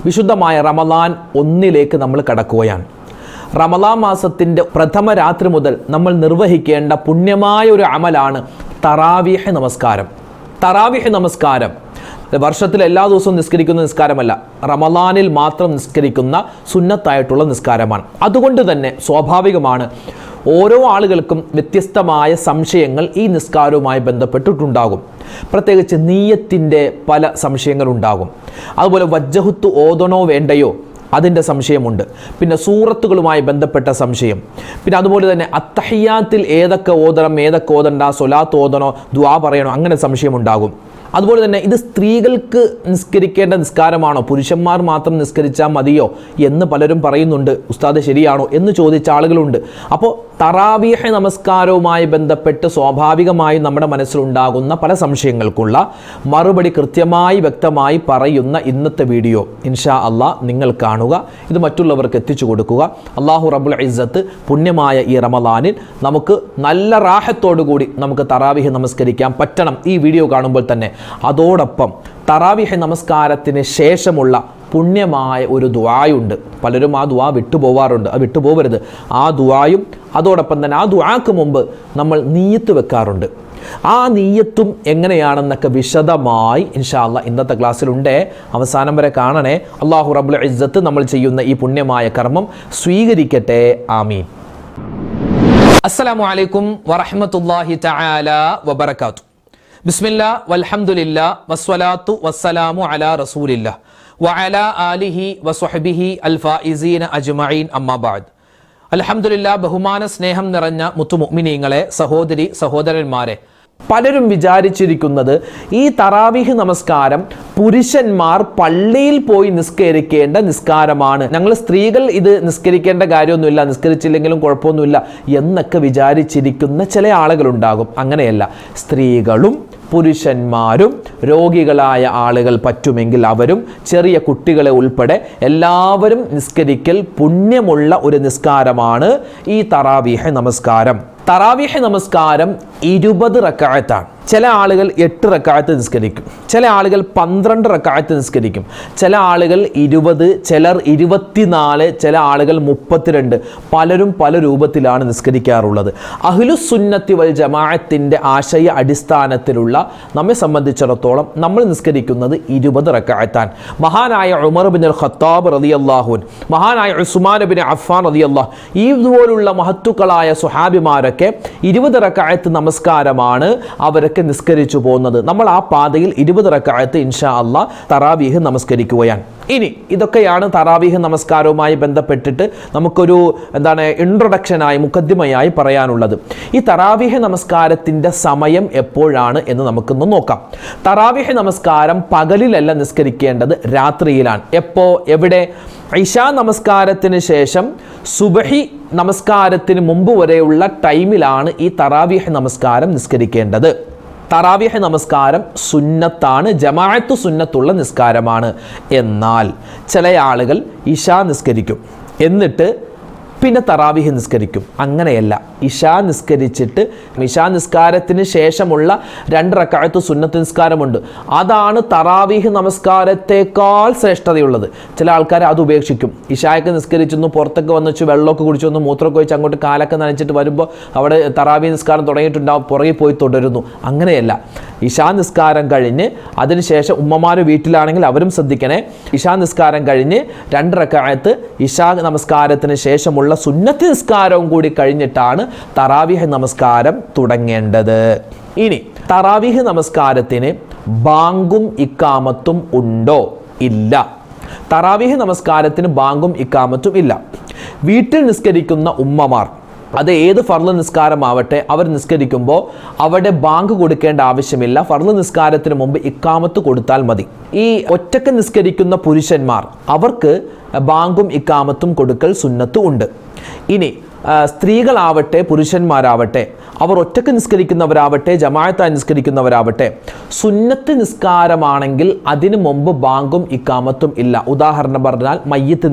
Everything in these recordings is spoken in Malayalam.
വിശുദ്ധമായ റമദാൻ 1 നമ്മൾ കടക്കുകയാണ്. റമദാൻ മാസത്തിൻ്റെ പ്രഥമ രാത്രി മുതൽ നമ്മൾ നിർവഹിക്കേണ്ട പുണ്യമായ ഒരു അമലാണ് തറാവീഹ് നമസ്കാരം. തറാവീഹ് നമസ്കാരം വർഷത്തിൽ എല്ലാ ദിവസവും നിസ്കരിക്കുന്ന നിസ്കാരമല്ല, റമദാനിൽ മാത്രം നിസ്കരിക്കുന്ന സുന്നത്തായിട്ടുള്ള നിസ്കാരമാണ്. അതുകൊണ്ട് തന്നെ സ്വാഭാവികമാണ് ഓരോ ആളുകൾക്കും വ്യത്യസ്തമായ സംശയങ്ങൾ ഈ നിസ്കാരവുമായി ബന്ധപ്പെട്ടിട്ടുണ്ടാകും. പ്രത്യേകിച്ച് നീയത്തിൻ്റെ പല സംശയങ്ങളുണ്ടാകും. അതുപോലെ വജ്ജഹുത്ത് ഓതണോ വേണ്ടയോ അതിൻ്റെ സംശയമുണ്ട്. പിന്നെ സൂറത്തുകളുമായി ബന്ധപ്പെട്ട സംശയം, പിന്നെ അതുപോലെ തന്നെ അത്തഹിയാത്തിൽ ഏതൊക്കെ ഓതണം ഏതൊക്കെ ഓതണ്ട, സ്വലാത്ത് ഓതണോ ദുആ പറയണോ, അങ്ങനെ സംശയമുണ്ടാകും. അതുപോലെ തന്നെ ഇത് സ്ത്രീകൾക്ക് നിസ്കരിക്കേണ്ട നിസ്കാരമാണോ, പുരുഷന്മാർ മാത്രം നിസ്കരിച്ചാൽ മതിയോ എന്ന് പലരും പറയുന്നുണ്ട്. ഉസ്താദ് ശരിയാണോ എന്ന് ചോദിച്ച ആളുകളുണ്ട്. അപ്പോൾ തറാവീഹ് നമസ്കാരവുമായി ബന്ധപ്പെട്ട് സ്വാഭാവികമായും നമ്മുടെ മനസ്സിലുണ്ടാകുന്ന പല സംശയങ്ങൾക്കുള്ള മറുപടി കൃത്യമായി വ്യക്തമായി പറയുന്ന ഇന്നത്തെ വീഡിയോ ഇൻഷാ അള്ളാഹ് നിങ്ങൾ കാണുക. ഇത് മറ്റുള്ളവർക്ക് എത്തിച്ചു കൊടുക്കുക. അള്ളാഹു റബ്ബുൽ ഇസ്സത്ത് പുണ്യമായ ഈ റമദാനിൽ നമുക്ക് നല്ല റാഹത്തോടു കൂടി നമുക്ക് തറാവീഹ് നമസ്കരിക്കാൻ പറ്റണം ഈ വീഡിയോ കാണുമ്പോൾ തന്നെ. അതോടൊപ്പം തറാവീഹ് നമസ്കാരത്തിന് ശേഷമുള്ള പുണ്യമായ ഒരു ദുആയുണ്ട്. പലരും ആ ദുആ വിട്ടുപോവാറുണ്ട്. അത് വിട്ടുപോകരുത്. ആ ദുആയും അതോടൊപ്പം തന്നെ ആ ദുആക്ക് മുമ്പ് നമ്മൾ നീയത്ത് വെക്കാറുണ്ട്. ആ നീയത്തും എങ്ങനെയാണെന്നൊക്കെ വിശദമായി ഇൻഷാ അല്ലാഹ് ഇന്നത്തെ ക്ലാസ്സിലുണ്ട്. അവസാനം വരെ കാണണേ. അല്ലാഹു റബ്ബുൽ ഇസ്സത്ത് നമ്മൾ ചെയ്യുന്ന ഈ പുണ്യമായ കർമ്മം സ്വീകരിക്കട്ടെ. ആമീൻ. അസ്സലാമു അലൈക്കും വറഹ്മത്തുള്ളാഹി തആല വബറകാതുഹു. ബിസ്മില്ലാ വൽഹംദുലില്ലാ വസ്സലാത്തു വസ്സലാമു അലാ റസൂലില്ലാ വഅലാ ആലിഹി വസ്വഹ്ബിഹി അൽഫായിസീന അജ്മഈൻ അമ്മാ ബഅദ്. അൽഹംദുലില്ലാ, ബഹുമാന സ്നേഹം നിറഞ്ഞ മുത്തുമുഅ്മിനീങ്ങളെ, സഹോദരി സഹോദരന്മാരെ, പലരും വിചാരിച്ചിരിക്കുന്നത് ഈ തറാവീഹ് നമസ്കാരം പുരുഷന്മാർ പള്ളിയിൽ പോയി നിസ്കരിക്കേണ്ട നിസ്കാരമാണ്, ഞങ്ങൾ സ്ത്രീകൾ ഇത് നിസ്കരിക്കേണ്ട കാര്യമൊന്നുമില്ല, നിസ്കരിച്ചില്ലെങ്കിലും കുഴപ്പമൊന്നുമില്ല എന്നൊക്കെ വിചാരിച്ചിരിക്കുന്ന ചില ആളുകളുണ്ടാകും. അങ്ങനെയല്ല, സ്ത്രീകളും പുരുഷന്മാരും രോഗികളായ ആളുകൾ പറ്റുമെങ്കിൽ അവരും ചെറിയ കുട്ടികളെ ഉൾപ്പെടെ എല്ലാവരും നിസ്കരിക്കൽ പുണ്യമുള്ള ഒരു നിസ്കാരമാണ് ഈ തറാവീഹ് നമസ്കാരം. തറാവീഹ് നമസ്കാരം 20 റക്അത്താണ്. ചില ആളുകൾ 8 റക്അത്ത് നിസ്കരിക്കും, ചില ആളുകൾ 12 റക്അത്ത് നിസ്കരിക്കും, ചില ആളുകൾ 20, ചിലർ 24, ചില ആളുകൾ 32. പലരും പല രൂപത്തിലാണ് നിസ്കരിക്കാറുള്ളത്. അഹ്ലുസ് സുന്നത്തി വൽ ജമാഅത്തിന്റെ ആശയ അടിസ്ഥാനത്തിലുള്ള നമ്മെ സംബന്ധിച്ചിടത്തോളം നമ്മൾ നിസ്കരിക്കുന്നത് 20 റക്അത്താണ്. മഹാനായ ഉമർ ഇബ്നുൽ ഖത്താബ് റളിയല്ലാഹു അൻഹു, മഹാനായ ഉസ്മാൻ ഇബ്നു അഫ്ഫാൻ റളിയല്ലാഹു, ഇതുപോലുള്ള മഹത്തുക്കളായ സ്വഹാബിമാരൊക്കെ 20 റക്അത്ത് നമസ്കാരമാണ് അവരൊക്കെ നിസ്കരിച്ചു പോകുന്നത്. നമ്മൾ ആ പാതയിൽ 20 റക്അത്ത് ഇൻഷാ അല്ലാഹ് തറാവീഹ് നമസ്കരിക്കുകയാണ്. ഇനി ഇതൊക്കെയാണ് തറാവീഹ് നമസ്കാരവുമായി ബന്ധപ്പെട്ടിട്ട് നമുക്കൊരു ഇൻട്രൊഡക്ഷനായി മുഖദ്ദിമയായി പറയാനുള്ളത്. ഈ തറാവീഹ് നമസ്കാരത്തിൻ്റെ സമയം എപ്പോഴാണ് എന്ന് നമുക്കൊന്ന് നോക്കാം. തറാവീഹ് നമസ്കാരം പകലിലല്ല നിസ്കരിക്കേണ്ടത്, രാത്രിയിലാണ്. എപ്പോ, എവിടെ? ഇശാ നമസ്കാരത്തിന് ശേഷം സുബഹി നമസ്കാരത്തിന് മുമ്പ് വരെയുള്ള ടൈമിലാണ് ഈ തറാവീഹ് നമസ്കാരം നിസ്കരിക്കേണ്ടത്. തറാവീഹ് നമസ്കാരം സുന്നത്താണ്, ജമാഅത്ത് സുന്നത്തുള്ള നിസ്കാരമാണ്. എന്നാൽ ചില ആളുകൾ ഇശാ നിസ്കരിക്കും, എന്നിട്ട് പിന്നെ തറാവീഹ് നിസ്കരിക്കും. അങ്ങനെയല്ല, ഇശാ നിസ്കരിച്ചിട്ട് ഇശാ നിസ്കാരത്തിന് ശേഷമുള്ള 2 റക്അത്ത് സുന്നത്ത് നിസ്കാരമുണ്ട്. അതാണ് തറാവീഹ് നമസ്കാരത്തേക്കാൾ ശ്രേഷ്ഠതയുള്ളത്. ചില ആൾക്കാർ അത് ഉപേക്ഷിക്കും. ഇശായൊക്കെ നിസ്കരിച്ചൊന്ന് പുറത്തൊക്കെ വന്നു വെള്ളമൊക്കെ കുടിച്ചൊന്ന് മൂത്രമൊക്കെ ഒഴിച്ച് അങ്ങോട്ട് കാലൊക്കെ നനച്ചിട്ട് വരുമ്പോൾ അവിടെ തറാവീഹ് നിസ്കാരം തുടങ്ങിയിട്ടുണ്ടാവും, പുറകെ പോയി തുടരുന്നു. അങ്ങനെയല്ല, ഇശാ നിസ്കാരം കഴിഞ്ഞ് അതിനുശേഷം ഉമ്മമാർ വീട്ടിലാണെങ്കിൽ അവരും ശ്രദ്ധിക്കണേ, ഇശാ നിസ്കാരം കഴിഞ്ഞ് 2 റക്അത്ത് ഇശാ നമസ്കാരത്തിന് ശേഷമുള്ള സുന്നത്ത് നിസ്കാരവും കൂടി കഴിഞ്ഞിട്ടാണ് തറാവീഹ് നമസ്കാരം തുടങ്ങേണ്ടത്. ഇനി തറാവീഹ് നമസ്കാരത്തിന് ബാങ്കും ഇക്കാമത്തും ഉണ്ടോ? ഇല്ല. തറാവീഹ് നമസ്കാരത്തിന് ബാങ്കും ഇക്കാമത്തും ഇല്ല. വീട്ടിൽ നിസ്കരിക്കുന്ന ഉമ്മമാർ, അത് ഏത് ഫർള് നിസ്കാരമാവട്ടെ, അവർ നിസ്കരിക്കുമ്പോൾ അവിടെ ബാങ്ക് കൊടുക്കേണ്ട ആവശ്യമില്ല. ഫർള് നിസ്കാരത്തിന് മുമ്പ് ഇക്കാമത്ത് കൊടുത്താൽ മതി. ഈ ഒറ്റക്ക് നിസ്കരിക്കുന്ന പുരുഷന്മാർ, അവർക്ക് ബാങ്കും ഇക്കാമത്തും കൊടുക്കൽ സുന്നത്ത് ഉണ്ട്. ഇനി സ്ത്രീകളാവട്ടെ പുരുഷന്മാരാവട്ടെ, അവർ ഒറ്റക്ക് നിസ്കരിക്കുന്നവരാവട്ടെ ജമാഅത്തായി നിസ്കരിക്കുന്നവരാവട്ടെ, സുന്നത്ത് നിസ്കാരമാണെങ്കിൽ അതിനു മുമ്പ് ബാങ്കും ഇക്കാമത്തും ഇല്ല. ഉദാഹരണം പറഞ്ഞാൽ മയ്യിത്ത്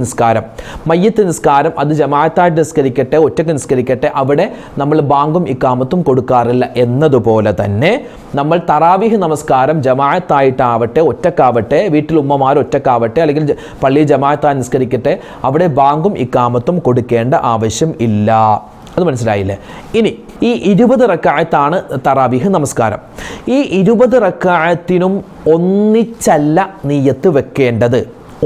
നിസ്കാരം അത് ജമാഅത്തായിട്ട് നിസ്കരിക്കട്ടെ ഒറ്റക്ക് നിസ്കരിക്കട്ടെ, അവിടെ നമ്മൾ ബാങ്കും ഇക്കാമത്തും കൊടുക്കാറില്ല. എന്നതുപോലെ തന്നെ നമ്മൾ തറാവീഹ് നമസ്കാരം ജമാഅത്തായിട്ടാവട്ടെ ഒറ്റക്കാവട്ടെ, വീട്ടിൽ ഉമ്മമാർ ഒറ്റക്കാവട്ടെ അല്ലെങ്കിൽ പള്ളി ജമാഅത്തായി നിസ്കരിക്കട്ടെ, അവിടെ ബാങ്കും ഇക്കാമത്തും കൊടുക്കേണ്ട ആവശ്യം ഇല്ല. അത് മനസ്സിലായില്ലേ? ഇനി ഈ 20 റക്അത്താണ് തറാവീഹ് നമസ്കാരം. ഈ 20 റക്അത്തിനും ഒന്നിച്ചല്ല നിയ്യത്ത് വെക്കേണ്ടത്,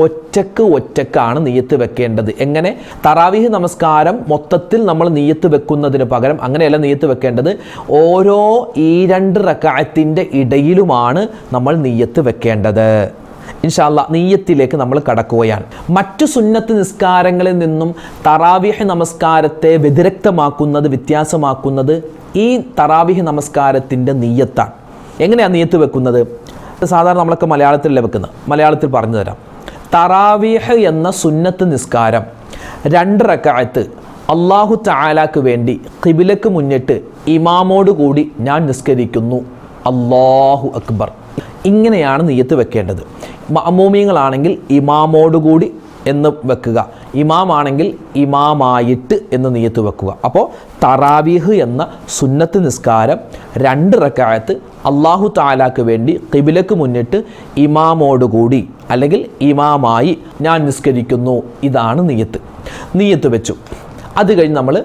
ഒറ്റക്കാണ് നിയ്യത്ത് വെക്കേണ്ടത്. എങ്ങനെ? തറാവീഹ് നമസ്കാരം മൊത്തത്തിൽ നമ്മൾ നിയ്യത്ത് വെക്കുന്നതിന് പകരം അങ്ങനെയല്ല നിയ്യത്ത് വെക്കേണ്ടത്. ഓരോ ഈ 2 റക്അത്തിന്റെ ഇടയിലുമാണ് നമ്മൾ നിയ്യത്ത് വെക്കേണ്ടത്. ഇൻഷാ അല്ലാഹ് നിയ്യത്തിലേക്ക് നമ്മൾ കടക്കുകയാണ്. മറ്റു സുന്നത്ത് നിസ്കാരങ്ങളിൽ നിന്നും തറാവീഹ് നമസ്കാരത്തെ വ്യത്യാസമാക്കുന്നത് ഈ തറാവീഹ് നമസ്കാരത്തിൻ്റെ നിയ്യത്താണ്. എങ്ങനെയാണ് നിയ്യത്ത് വെക്കുന്നത്? സാധാരണ നമ്മളൊക്കെ മലയാളത്തിലല്ലേ വെക്കുന്നത്, മലയാളത്തിൽ പറഞ്ഞു തരാം. തറാവീഹ് എന്ന സുന്നത്ത് നിസ്കാരം 2 റക്അത്ത് അല്ലാഹു തആലാക്ക് വേണ്ടി ഖിബിലക്ക് മുന്നിട്ട് ഇമാമോട് കൂടി ഞാൻ നിസ്കരിക്കുന്നു, അല്ലാഹു അക്ബർ, ഇങ്ങനെയാണ് നിയ്യത്ത് വെക്കേണ്ടത്. മഅമൂമീങ്ങളാണെങ്കിൽ ഇമാമോടുകൂടി എന്ന് വെക്കുക, ഇമാമാണെങ്കിൽ ഇമാമായിട്ട് എന്ന് നിയ്യത്ത് വെക്കുക. അപ്പോൾ തറാവീഹ് എന്ന സുന്നത്ത് നിസ്കാരം 2 റക്അത്ത് അല്ലാഹു തആലാക്ക് വേണ്ടി ഖിബിലക്ക് മുന്നിട്ട് ഇമാമോടുകൂടി അല്ലെങ്കിൽ ഇമാമായി ഞാൻ നിസ്കരിക്കുന്നു, ഇതാണ് നിയ്യത്ത് വെച്ചു. അത് കഴിഞ്ഞ് നമ്മൾ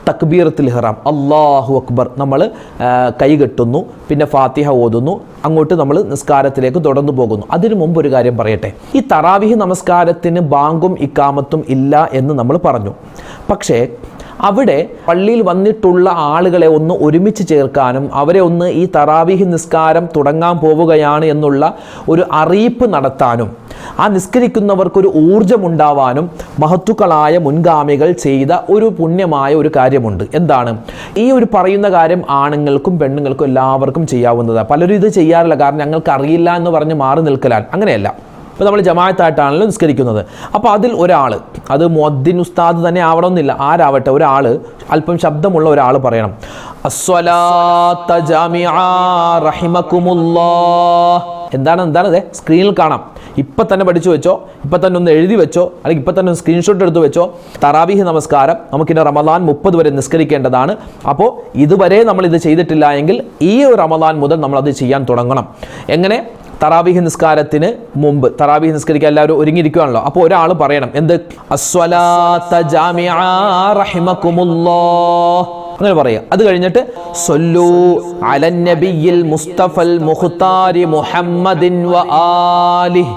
തക്ബീറത്തുൽ ഇഹ്റാം അല്ലാഹു അക്ബർ നമ്മൾ കൈകെട്ടുന്നു, പിന്നെ ഫാത്തിഹ ഓതുന്നു, അങ്ങോട്ട് നമ്മൾ നിസ്കാരത്തിലേക്ക് തുടർന്നു പോകുന്നു. അതിനു മുമ്പ് ഒരു കാര്യം പറയട്ടെ. ഈ തറാവീഹ് നമസ്കാരത്തിന് ബാങ്കും ഇക്കാമത്തും ഇല്ല എന്ന് നമ്മൾ പറഞ്ഞു. പക്ഷേ അവിടെ പള്ളിയിൽ വന്നിട്ടുള്ള ആളുകളെ ഒന്ന് ഒരുമിച്ച് ചേർക്കാനും അവരെ ഒന്ന് ഈ തറാവീഹ് നിസ്കാരം തുടങ്ങാൻ പോവുകയാണ് എന്നുള്ള ഒരു അറിയിപ്പ് നടത്താനും ആ നിസ്കരിക്കുന്നവർക്കൊരു ഊർജ്ജമുണ്ടാവാനും മഹത്തുക്കളായ മുൻഗാമികൾ ചെയ്ത ഒരു പുണ്യമായ ഒരു കാര്യമുണ്ട്. എന്താണ്? ഈ ഒരു പറയുന്ന കാര്യം ആണുങ്ങൾക്കും പെണ്ണുങ്ങൾക്കും എല്ലാവർക്കും ചെയ്യാവുന്നതാണ്. പലരും ഇത് ചെയ്യാറില്ല, കാരണം ഞങ്ങൾക്ക് അറിയില്ല എന്ന് പറഞ്ഞ് മാറി നിൽക്കലാണ്. അങ്ങനെയല്ല. ഇപ്പോൾ നമ്മൾ ജമാഅത്തായിട്ടാണല്ലോ നിസ്കരിക്കുന്നത്. അപ്പോൾ അതിൽ ഒരാൾ, അത് മുഅദ്ദിൻ ഉസ്താദ് തന്നെ ആവണമെന്നില്ല, ആരാവട്ടെ, ഒരാൾ അല്പം ശബ്ദമുള്ള ഒരാൾ പറയണം, അസ്സലാത്ത ജാമിഅ റഹിമകുമുല്ലാഹ്. എന്താണ് അതെ സ്ക്രീനിൽ കാണാം. ഇപ്പം തന്നെ പഠിച്ചു വെച്ചോ, ഇപ്പം തന്നെ ഒന്ന് എഴുതി വെച്ചോ, അല്ലെങ്കിൽ ഇപ്പം തന്നെ സ്ക്രീൻഷോട്ട് എടുത്ത് വെച്ചോ. തറാവീഹ് നമസ്കാരം നമുക്കിനി റമദാൻ 30 വരെ നിസ്കരിക്കേണ്ടതാണ്. അപ്പോൾ ഇതുവരെ നമ്മൾ ഇത് ചെയ്തിട്ടില്ല എങ്കിൽ ഈ റമദാൻ മുതൽ നമ്മളത് ചെയ്യാൻ തുടങ്ങണം. എങ്ങനെ? തറാവീഹ് നിസ്കാരത്തിന് മുമ്പ്, തറാവീഹ് നിസ്കരിക്കാൻ എല്ലാവരും ഒരുങ്ങിയിരിക്കുകയാണല്ലോ. അപ്പോൾ ഒരാൾ പറയണം, എന്ത്? അസ്സലാത്ത ജാമിഅ റഹിമകുമുല്ലാഹ് അങ്ങനെ പറയുക. അത് കഴിഞ്ഞിട്ട് സല്ലു അലൻ നബിയിൽ മുസ്തഫൽ മുഖ്താരി മുഹമ്മദിൻ വ ആലിഹി.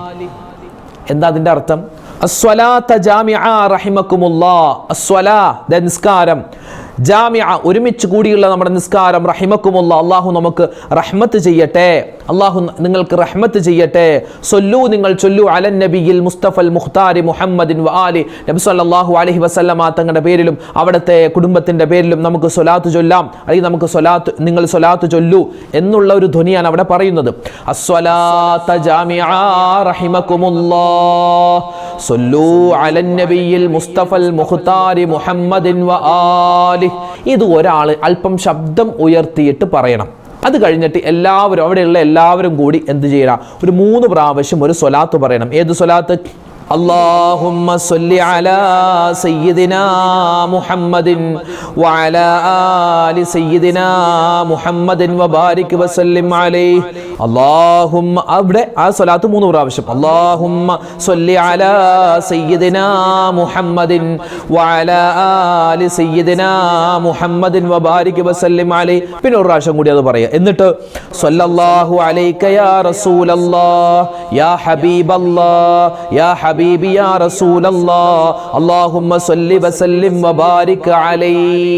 എന്താ അതിൻ്റെ അർത്ഥം? അസ്സലാത്ത ജാമിഅ റഹിമകുമുല്ലാഹ്. അസ്സലാ നിസ്കാരം, ജാമിഅ ഒരുമിച്ച് കൂടിയുള്ള നമ്മുടെ നിസ്കാരം, റഹിമകുമുല്ലാഹ് അല്ലാഹു നമുക്ക് റഹ്മത്ത് ചെയ്യട്ടെ, അല്ലാഹു നിങ്ങൾക്ക് റഹ്മത്ത് ചെയ്യട്ടെ. സല്ലു നിങ്ങൾ ചൊല്ലു അലൻ നബിയിൽ മുസ്തഫൽ മുഖ്താരി മുഹമ്മദിൻ വ ആലി. നബി സല്ലല്ലാഹു അലൈഹി വസല്ലമ തങ്ങളുടെ പേരിലും അവിടുത്തെ കുടുംബത്തിന്റെ പേരിലും നമുക്ക് സ്വലാത്ത് ചൊല്ലാം, അല്ലെങ്കിൽ നമുക്ക് നിങ്ങൾ സ്വലാത്ത് ചൊല്ലു എന്നുള്ള ഒരു ധ്വനിയാണ് അവിടെ പറയുന്നത്. അസ്സലാത്ത ജാമിഅ റഹിമകുമുല്ലാഹ് സല്ലു അലൻ നബിയിൽ മുസ്തഫൽ മുഖ്താരി മുഹമ്മദിൻ വ ആലി. ഇത് ഒരാൾ അല്പം ശബ്ദം ഉയർത്തിയിട്ട് പറയണം. അത് കഴിഞ്ഞിട്ട് എല്ലാവരും, അവിടെയുള്ള എല്ലാവരും കൂടി എന്ത് ചെയ്യണം? ഒരു 3 പ്രാവശ്യം ഒരു സ്വലാത്ത് പറയണം. ഏത് സ്വലാത്ത്? اللهم صل على سيدنا محمد وعلى آل سيدنا محمد وبارك وسلم عليه. اللهم അവിടെ ആ സ്വലാത്ത് 3 പ്രാവശ്യം. اللهم صل على سيدنا محمد وعلى آل سيدنا محمد وبارك وسلم عليه. പിന്നെ ഒരു പ്രാവശ്യം കൂടി അത് പറയാം. എന്നിട്ട് സല്ലല്ലാഹു അലൈക യാ റസൂലല്ലാഹ് യാ ഹബീബല്ലാഹ് യാ ഹബീബി യാ റസൂലല്ലാഹ് അല്ലാഹുമ്മ സല്ലി വസല്ലിം വബാരിക് അലൈഹി.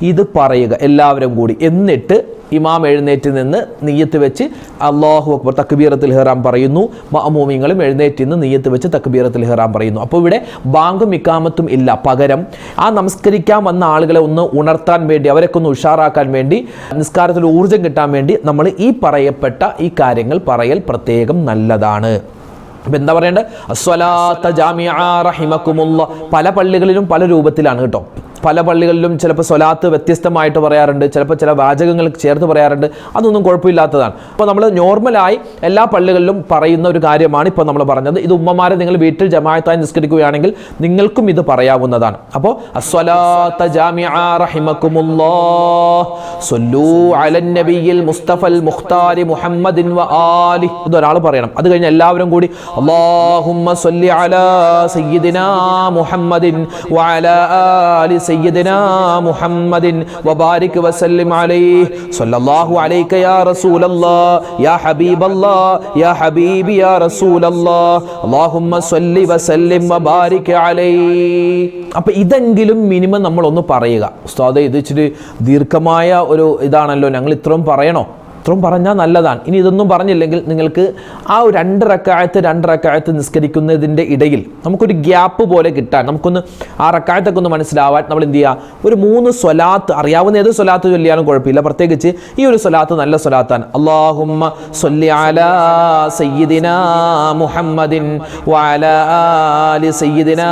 ഇത് പറയുക എല്ലാവരും കൂടി. എന്നിട്ട് ഇമാം എഴുന്നേറ്റ് നിന്ന് നിയ്യത്ത് വെച്ച് അല്ലാഹു അക്ബർ തക്ബീറത്തുൽ ഇഹ്റാം പറയുന്നു. മഅമൂമിങ്ങളും എഴുന്നേറ്റ് നിന്ന് നിയ്യത്ത് വെച്ച് തക്ബീറത്തുൽ ഇഹ്റാം പറയുന്നു. അപ്പോൾ ഇവിടെ ബാങ്കും ഇഖാമത്തും ഇല്ല. പകരം ആ നമസ്കരിക്കാൻ വന്ന ആളുകളെ ഒന്ന് ഉണർത്താൻ വേണ്ടി, അവരൊക്കെ ഒന്ന് ഉഷാറാക്കാൻ വേണ്ടി, നിസ്കാരത്തിൽ ഊർജ്ജം കിട്ടാൻ വേണ്ടി നമ്മൾ ഈ പറയപ്പെട്ട ഈ കാര്യങ്ങൾ പറയൽ പ്രത്യേകം നല്ലതാണ്. അപ്പം എന്താ പറയേണ്ടത്? അസ്സലാത്ത ജാമിഅ റഹിമകുമുല്ലാഹ്. പല പള്ളികളിലും പല രൂപത്തിലാണ് കേട്ടോ. പല പള്ളികളിലും ചിലപ്പോൾ സ്വലാത്ത് വ്യത്യസ്തമായിട്ട് പറയാറുണ്ട്, ചിലപ്പോൾ ചില വാചകങ്ങൾ ചേർത്ത് പറയാറുണ്ട്. അതൊന്നും കുഴപ്പമില്ലാത്തതാണ്. അപ്പോൾ നമ്മൾ നോർമലായി എല്ലാ പള്ളികളിലും പറയുന്ന ഒരു കാര്യമാണ് ഇപ്പോൾ നമ്മൾ പറഞ്ഞത്. ഇത് ഉമ്മമാരെ നിങ്ങൾ വീട്ടിൽ ജമാഅത്തായി നിസ്കരിക്കുകയാണെങ്കിൽ നിങ്ങൾക്കും ഇത് പറയാവുന്നതാണ്. അപ്പോൾ അസ്സലാത്ത ജാമിഅ റഹിമക്കുമുല്ലാഹ് സ്വല്ലൂ അലൻ നബിയിൽ മുസ്തഫൽ മുഖ്താരി മുഹമ്മദിൻ വ ആലി, ഇതൊരാൾ പറയണം. അത് കഴിഞ്ഞ് എല്ലാവരും കൂടി അല്ലാഹുമ്മ സ്വല്ലി അലാ സയ്യിദിനാ മുഹമ്മദിൻ വ അലാ ആലി സയ്യിദിനാ മുഹമ്മദിൻ വബാരിക് വസല്ലിം അലൈഹി സ്വല്ലല്ലാഹു അലൈക യാ റസൂലല്ലാഹ് യാ ഹബീബല്ലാഹ് യാ ഹബീബി യാ റസൂലല്ലാഹ് അല്ലാഹുമ്മ സ്വല്ലി വസല്ലിം വബാരിക് അലൈഹി. അപ്പോൾ ഇതെങ്കിലും മിനിമം നമ്മളൊന്ന് പറയുക. ഉസ്താദേ, ഇത് ഇച്ചിരി ദീർഘമായ ഒരു ഇതാണല്ലോ, ഞങ്ങൾ ഇത്രയും പറയണോ? ഇത്രയും പറഞ്ഞാൽ നല്ലതാണ്. ഇനി ഇതൊന്നും പറഞ്ഞില്ലെങ്കിൽ നിങ്ങൾക്ക് ആ രണ്ട് റക്അത്ത് നിസ്കരിക്കുന്നതിൻ്റെ ഇടയിൽ നമുക്കൊരു ഗ്യാപ്പ് പോലെ കിട്ടാൻ, നമുക്കൊന്ന് ആ റക്അത്തൊക്കെ ഒന്ന് മനസ്സിലാവാൻ നമ്മൾ എന്ത് ചെയ്യുക, ഒരു 3 സ്വലാത്ത്, അറിയാവുന്ന ഏത് സ്വലാത്ത് ചൊല്ലിയാലും കുഴപ്പമില്ല, പ്രത്യേകിച്ച് ഈ ഒരു സ്വലാത്ത് നല്ല സ്വലാത്താണ്. അല്ലാഹുമ്മ സ്വല്ലി അലാ സയ്യിദിനാ മുഹമ്മദിൻ വഅലാ ആലി സയ്യിദിനാ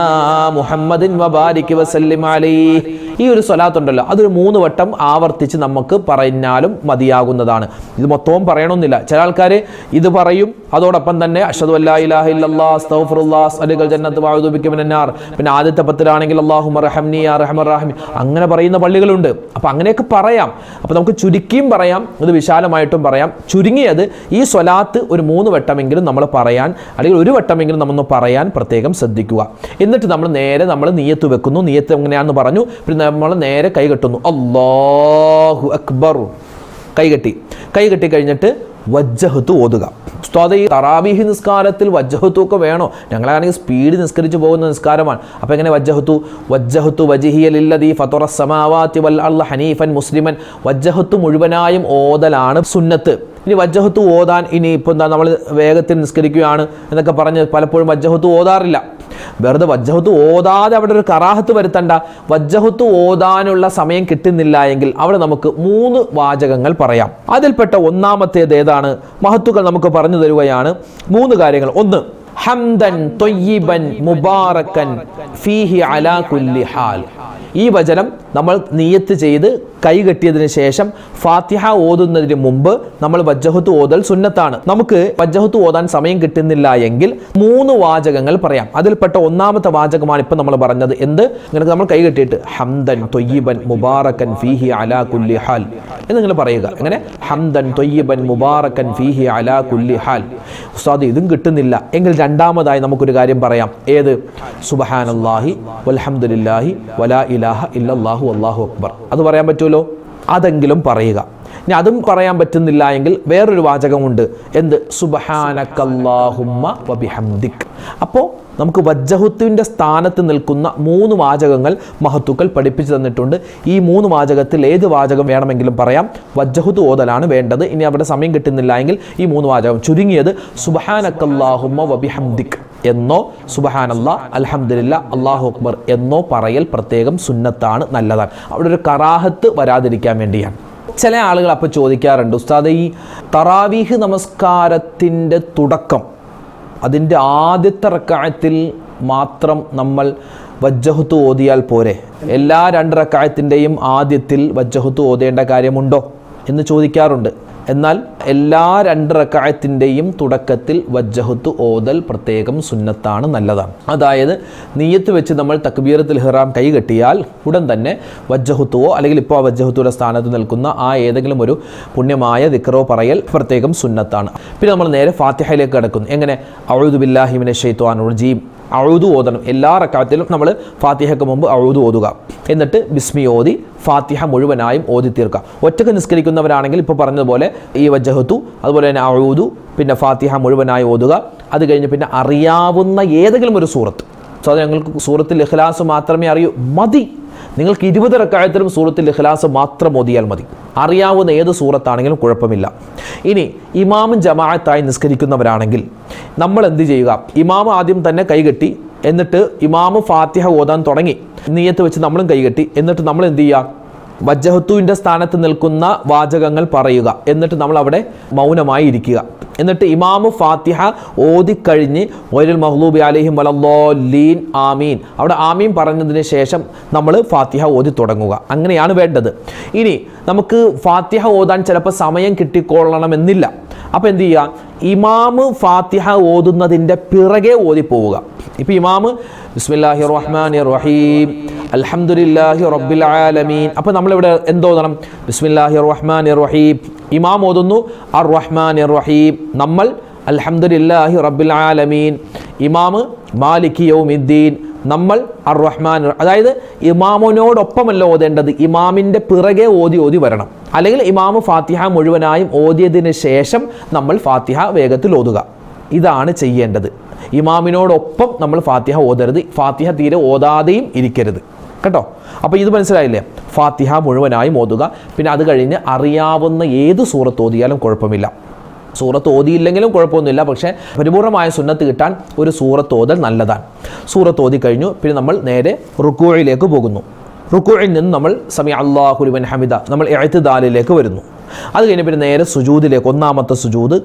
മുഹമ്മദിൻ വബാരിക് വസല്ലിം അലൈഹി. ഈ ഒരു സ്വലാത്ത് ഉണ്ടല്ലോ, അതൊരു 3 വട്ടം ആവർത്തിച്ച് നമുക്ക് പറഞ്ഞാലും മതിയാകുന്നതാണ്. ഇത് മൊത്തവും പറയണമെന്നില്ല. ചില ആൾക്കാർ ഇത് പറയും, അതോടൊപ്പം തന്നെ അഷ്ഹദു അല്ലാ ഇലാഹ ഇല്ലല്ലാഹ് അസ്തഗ്ഫിറുല്ലാഹ് അസ്അലുകൽ ജന്നത വഅഊദു ബിക മിനൻ നാർ, പിന്നെ ആദ്യത്തെ 10-ലാണെങ്കിൽ അല്ലാഹുമ്മ റഹംനി യാ റഹ്മർ റഹീം, അങ്ങനെ പറയുന്ന പള്ളികളുണ്ട്. അപ്പോൾ അങ്ങനെയൊക്കെ പറയാം. അപ്പോൾ നമുക്ക് ചുരുക്കിയും പറയാം, ഇത് വിശാലമായിട്ടും പറയാം. ചുരുങ്ങിയത് ഈ സ്വലാത്ത് ഒരു 3 വട്ടമെങ്കിലും നമ്മൾ പറയാൻ, അല്ലെങ്കിൽ ഒരു വട്ടമെങ്കിലും നമ്മൊന്ന് പറയാൻ പ്രത്യേകം ശ്രദ്ധിക്കുക. എന്നിട്ട് നമ്മൾ നേരെ നിയ്യത്ത് വെക്കുന്നു. നിയ്യത്ത് എങ്ങനെയാണെന്ന് പറഞ്ഞു. പിന്നെ നമ്മൾ നേരെ കൈ കെട്ടുന്നു. അല്ലാഹു അക്ബർ, കൈ കെട്ടി കഴിഞ്ഞിട്ട് വജ്ജഹത്തു ഓതുക. ഉസ്താദേ, ഈ തറാവീഹ് നിസ്കാരത്തിൽ വജ്ജഹത്തു ഒക്കെ വേണോ? ഞങ്ങളാണെങ്കിൽ സ്പീഡ് നിസ്കരിച്ച് പോകുന്ന നിസ്കാരമാണ്. അപ്പോൾ എങ്ങനെ വജ്ജഹത്തു വജ്ഹിയ ലില്ലദീ ഫതറ സമാവാതി വൽ അർള ഹനീഫൻ മുസ്ലിമൻ. വജ്ജഹത്തു മുഴുവനായും ഓതലാണ് സുന്നത്ത്. ഇനി വജ്ജഹത്തു ഓതാൻ, ഇനി ഇപ്പോൾ എന്താ നമ്മൾ വേഗത്തിൽ നിസ്കരിക്കുകയാണ് എന്നൊക്കെ പറഞ്ഞ് പലപ്പോഴും വജ്ജഹത്തു ഓതാറില്ല. വെറുതെ വജ്ജഹത്തു ഓതാതെ അവിടെ ഒരു കറാഹത്ത് വരുത്തണ്ട. വജ്ജഹത്തു ഓതാനുള്ള സമയം കിട്ടുന്നില്ല എങ്കിൽ അവിടെ നമുക്ക് 3 വാചകങ്ങൾ പറയാം. അതിൽപ്പെട്ട ഒന്നാമത്തേത് ഏതാണ്? മഹത്തുക്കൾ നമുക്ക് പറഞ്ഞു തരുകയാണ് 3 കാര്യങ്ങൾ. 1, ഹംദൻ ത്വയ്യിബൻ മുബാറക്കൻ ഫീഹി അലാ കുല്ലി ഹാൽ. ഈ വചനം നമ്മൾ നിയ്യത്ത് ചെയ്ത് കൈ കെട്ടിയതിന് ശേഷം ഫാത്തിഹ ഓതുന്നതിന് മുമ്പ് നമ്മൾ വജ്ജഹത്തു ഓതൽ സുന്നത്താണ്. നമുക്ക് വജ്ജഹത്തു ഓതാൻ സമയം കിട്ടുന്നില്ല എങ്കിൽ 3 വാചകങ്ങൾ പറയാം. അതിൽപ്പെട്ട ഒന്നാമത്തെ വാചകമാണ് ഇപ്പം നമ്മൾ പറഞ്ഞത്. എന്ത്? ഇങ്ങനെ നമ്മൾ കൈ കെട്ടിയിട്ട് ഹംദൻ ത്വയ്യിബൻ മുബാറക്കൻ ഫീഹി അലാ കുല്ലി ഹാൽ എന്ന് നിങ്ങൾ പറയുക. എങ്ങനെ? ഹംദൻ ത്വയ്യിബൻ മുബാറക്കൻ ഫീഹി അലാ കുല്ലി ഹാൽ. ഉസ്താദ്, ഇതും കിട്ടുന്നില്ല എങ്കിൽ രണ്ടാമതായി നമുക്കൊരു കാര്യം പറയാം. ഏത്? സുബ്ഹാനല്ലാഹി വൽഹംദുലില്ലാഹി വലാ ഇലാഹ ഇല്ലല്ലാഹു വല്ലാഹു അക്ബർ. അത് പറയാൻ പറ്റുമല്ലോ, അതെങ്കിലും പറയുക. ഇനി അതും പറയാൻ പറ്റുന്നില്ല എങ്കിൽ വേറൊരു വാചകമുണ്ട്. എന്ത്? സുബ്ഹാനക്കല്ലാഹുമ്മ വബിഹംദിക്. അപ്പോൾ നമുക്ക് വജ്ജഹത്തുവിൻ്റെ സ്ഥാനത്ത് നിൽക്കുന്ന 3 വാചകങ്ങൾ മഹത്തുക്കൾ പഠിപ്പിച്ചു തന്നിട്ടുണ്ട്. ഈ 3 വാചകത്തിൽ ഏത് വാചകം വേണമെങ്കിലും പറയാം. വജ്ജഹത്ത് ഓതലാണ് വേണ്ടത്. ഇനി അവിടെ സമയം കിട്ടുന്നില്ല എങ്കിൽ ഈ 3 വാചകം, ചുരുങ്ങിയത് സുബ്ഹാനക്കല്ലാഹുമ്മ വബിഹംദിക് എന്നോ സുബ്ഹാനല്ലാഹ് അൽഹംദുലില്ലാഹ് അല്ലാഹു അക്ബർ എന്നോ പറയൽ പ്രത്യേകം സുന്നത്താണ്, നല്ലതാണ്. അവിടെ ഒരു കറാഹത്ത് വരാതിരിക്കാൻ വേണ്ടിയാണ്. ചില ആളുകൾ അപ്പോൾ ചോദിക്കാറുണ്ട്, ഉസ്താദേ, ഈ തറാവീഹ് നമസ്കാരത്തിൻ്റെ തുടക്കം, അതിൻ്റെ ആദ്യത്തെ റക്അത്തിൽ മാത്രം നമ്മൾ വജ്ജഹത്തു ഓതിയാൽ പോരെ? എല്ലാ 2 റക്അത്തിൻ്റെയും ആദ്യത്തിൽ വജ്ജഹത്തു ഓതേണ്ട കാര്യമുണ്ടോ എന്ന് ചോദിക്കാറുണ്ട്. എന്നാൽ എല്ലാ 2 റക്അത്തിൻ്റെയും തുടക്കത്തിൽ വജ്ജഹത്തു ഓതൽ പ്രത്യേകം സുന്നത്താണ്, നല്ലതാണ്. അതായത് നിയ്യത്ത് വെച്ച് നമ്മൾ തക്ബീറത്തുൽ ഇഹ്റാം കൈ കെട്ടിയാൽ ഉടൻ തന്നെ വജ്ജഹത്തുവോ അല്ലെങ്കിൽ ഇപ്പോൾ വജ്ജഹത്തുയുടെ സ്ഥാനത്ത് നിൽക്കുന്ന ആ ഏതെങ്കിലും ഒരു പുണ്യമായ ദിക്റോ പറയൽ പ്രത്യേകം സുന്നത്താണ്. പിന്നെ നമ്മൾ നേരെ ഫാത്തിഹയിലേക്ക് കടക്കുന്നു. എങ്ങനെ? അഊദു ബില്ലാഹി മിനശ് ശൈത്വാനിർ റജീം. അഊദു ഓതണം. എല്ലാ റക്അത്തിലും നമ്മൾ ഫാത്തിഹയ്ക്ക് മുമ്പ് അഊദു ഓതുക. എന്നിട്ട് ബിസ്മി ഓതി ഫാത്തിഹ മുഴുവനായും ഓതി തീർക്കുക. ഒറ്റക്ക് നിസ്കരിക്കുന്നവരാണെങ്കിൽ ഇപ്പോൾ പറഞ്ഞതുപോലെ ഈ വജ്ജഹത്തു, അതുപോലെ തന്നെ അഊദു, പിന്നെ ഫാത്തിഹ മുഴുവനായി ഓതുക. അത് കഴിഞ്ഞ് പിന്നെ അറിയാവുന്ന ഏതെങ്കിലും ഒരു സൂറത്ത്. സോ അത് ഞങ്ങൾക്ക് സൂറത്തുൽ ഇഖ്ലാസ് മാത്രമേ അറിയൂ, മതി. നിങ്ങൾക്ക് 20 റക്അത്തിലും സൂറത്തുൽ ഇഖ്ലാസ് മാത്രം ഓതിയാൽ മതി. അറിയാവുന്ന ഏത് സൂറത്താണെങ്കിലും കുഴപ്പമില്ല. ഇനി ഇമാമും ജമാഅത്തായി നിസ്കരിക്കുന്നവരാണെങ്കിൽ നമ്മൾ എന്ത് ചെയ്യുക? ഇമാം ആദ്യം തന്നെ കൈകെട്ടി, എന്നിട്ട് ഇമാമ് ഫാത്തിഹ ഓതാൻ തുടങ്ങി, നിയ്യത്ത് വെച്ച് നമ്മളും കൈകെട്ടി, എന്നിട്ട് നമ്മൾ എന്ത് ചെയ്യുക? വജ്ജഹത്തുവിൻ്റെ സ്ഥാനത്ത് നിൽക്കുന്ന വാചകങ്ങൾ പറയുക. എന്നിട്ട് നമ്മൾ അവിടെ മൗനമായി ഇരിക്കുക. എന്നിട്ട് ഇമാമു ഫാത്തിഹ ഓതിക്കഴിഞ്ഞ് ഗൈറുൽ മഗ്ലൂബി അലൈഹിം വലദ്ദാല്ലീൻ ആമീൻ, അവിടെ ആമീൻ പറഞ്ഞതിന് ശേഷം നമ്മൾ ഫാത്തിഹ ഓതി തുടങ്ങുക. അങ്ങനെയാണ് വേണ്ടത്. ഇനി നമുക്ക് ഫാത്തിഹ ഓതാൻ ചിലപ്പോൾ സമയം കിട്ടിക്കൊള്ളണമെന്നില്ല. അപ്പോൾ എന്ത് ചെയ്യുക? ഇമാമ് ഫാത്തിഹ ഓതുന്നതിൻ്റെ പിറകെ ഓതി പോവുക. ഇപ്പോൾ ഇമാമ് ബിസ്മില്ലാഹിർ റഹ്മാനിർ റഹീം അൽഹംദുലില്ലാഹി റബ്ബിൽ ആലമീൻ, അപ്പോൾ നമ്മളിവിടെ എന്തോന്നണം? ബിസ്മില്ലാഹിർ റഹ്മാനിർ റഹീം. ഇമാം ഓതുന്നു അർ റഹ്മാനിർ റഹീം, നമ്മൾ അൽഹംദുലില്ലാഹി റബ്ബിൽ ആലമീൻ. ഇമാമ് മാലികി യൗമിദ്ദീൻ, നമ്മൾ അർ റഹ്മാൻ. അതായത് ഇമാമിനോടൊപ്പമല്ല ഓതേണ്ടത്, ഇമാമിൻ്റെ പിറകെ ഓതി വരണം. അല്ലെങ്കിൽ ഇമാമ് ഫാത്തിഹ മുഴുവനായും ഓതിയതിന് ശേഷം നമ്മൾ ഫാത്തിഹ വേഗത്തിൽ ഓതുക. ഇതാണ് ചെയ്യേണ്ടത്. ഇമാമിനോടൊപ്പം നമ്മൾ ഫാത്തിഹ ഓതരുത്, ഫാത്തിഹ തീരെ ഓതാതെയും ഇരിക്കരുത് കേട്ടോ. അപ്പോൾ ഇത് മനസ്സിലായില്ലേ? ഫാത്തിഹ മുഴുവനായും ഓതുക. പിന്നെ അത് കഴിഞ്ഞ് അറിയാവുന്ന ഏത് സൂറത്ത് ഓതിയാലും കുഴപ്പമില്ല. സൂറത്ത് ഓതിയില്ലെങ്കിലും കുഴപ്പമൊന്നുമില്ല, പക്ഷേ പരിപൂർണമായ സുന്നത്ത് കിട്ടാൻ ഒരു സൂറത്ത് ഓതൽ നല്ലതാണ്. സൂറത്ത് ഓതി കഴിഞ്ഞു, പിന്നെ നമ്മൾ നേരെ റുക്കൂഇലേക്ക് പോകുന്നു. റുക്കൂഇൽ നിന്ന് നമ്മൾ സമി അല്ലാഹു ലിമൻ ഹമിദ, നമ്മൾ ഇഅ്തിദാലിലേക്ക് വരുന്നു. അത് കഴിഞ്ഞ് പിന്നെ നേരെ സുജൂദിലേക്ക്. ഒന്നാമത്തെ സുജൂദ്,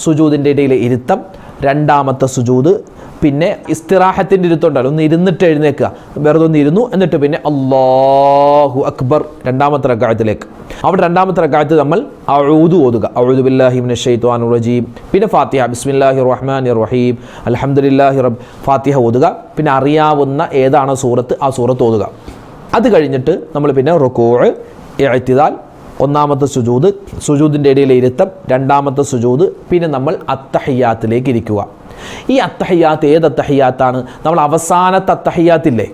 സുജൂദിൻ്റെ ഇടയിലെ ഇരുത്തം. രണ്ടാമത്തെ സുജൂദ്, പിന്നെ ഇസ്തിറാഹത്തിൻ്റെ ഇരുത്തുണ്ടല്ലോ, ഒന്ന് ഇരുന്നിട്ട് എഴുന്നേക്കുക, വെറുതെ ഒന്ന് ഇരുന്നു. എന്നിട്ട് പിന്നെ അല്ലാഹു അക്ബർ രണ്ടാമത്തെ റക്അത്തിലേക്ക്. അവിടെ രണ്ടാമത്തെ റക്അത്ത് നമ്മൾ അഊദു ഓതുക, അഊദു ബില്ലാഹി മിനശ് ശൈത്വാനിർ റജീം. പിന്നെ ഫാത്തിഹ, ബിസ്മില്ലാഹിർ റഹ്മാനിർ റഹീം അൽഹംദുലില്ലാഹി റബ്ബ്, ഫാത്തിഹ ഓതുക. പിന്നെ അറിയാവുന്ന ഏതാണോ സൂറത്ത് ആ സൂറത്ത് ഓതുക. അത് കഴിഞ്ഞിട്ട് നമ്മൾ പിന്നെ റുകൂഅ്, ഇഅ്തിദാൽ, ഒന്നാമത്തെ സുജൂദ്, സുജൂദിൻ്റെ ഇടയിലെ ഇരുത്തം, രണ്ടാമത്തെ സുജൂദ്, പിന്നെ നമ്മൾ അത്തഹിയാത്തിലേക്ക് ഇരിക്കുക. ഈ അത്തഹിയാത്ത് ഏത് അത്തഹിയാത്താണ്? നമ്മൾ അവസാനത്തെ അത്തഹിയാത്തില്ലേ,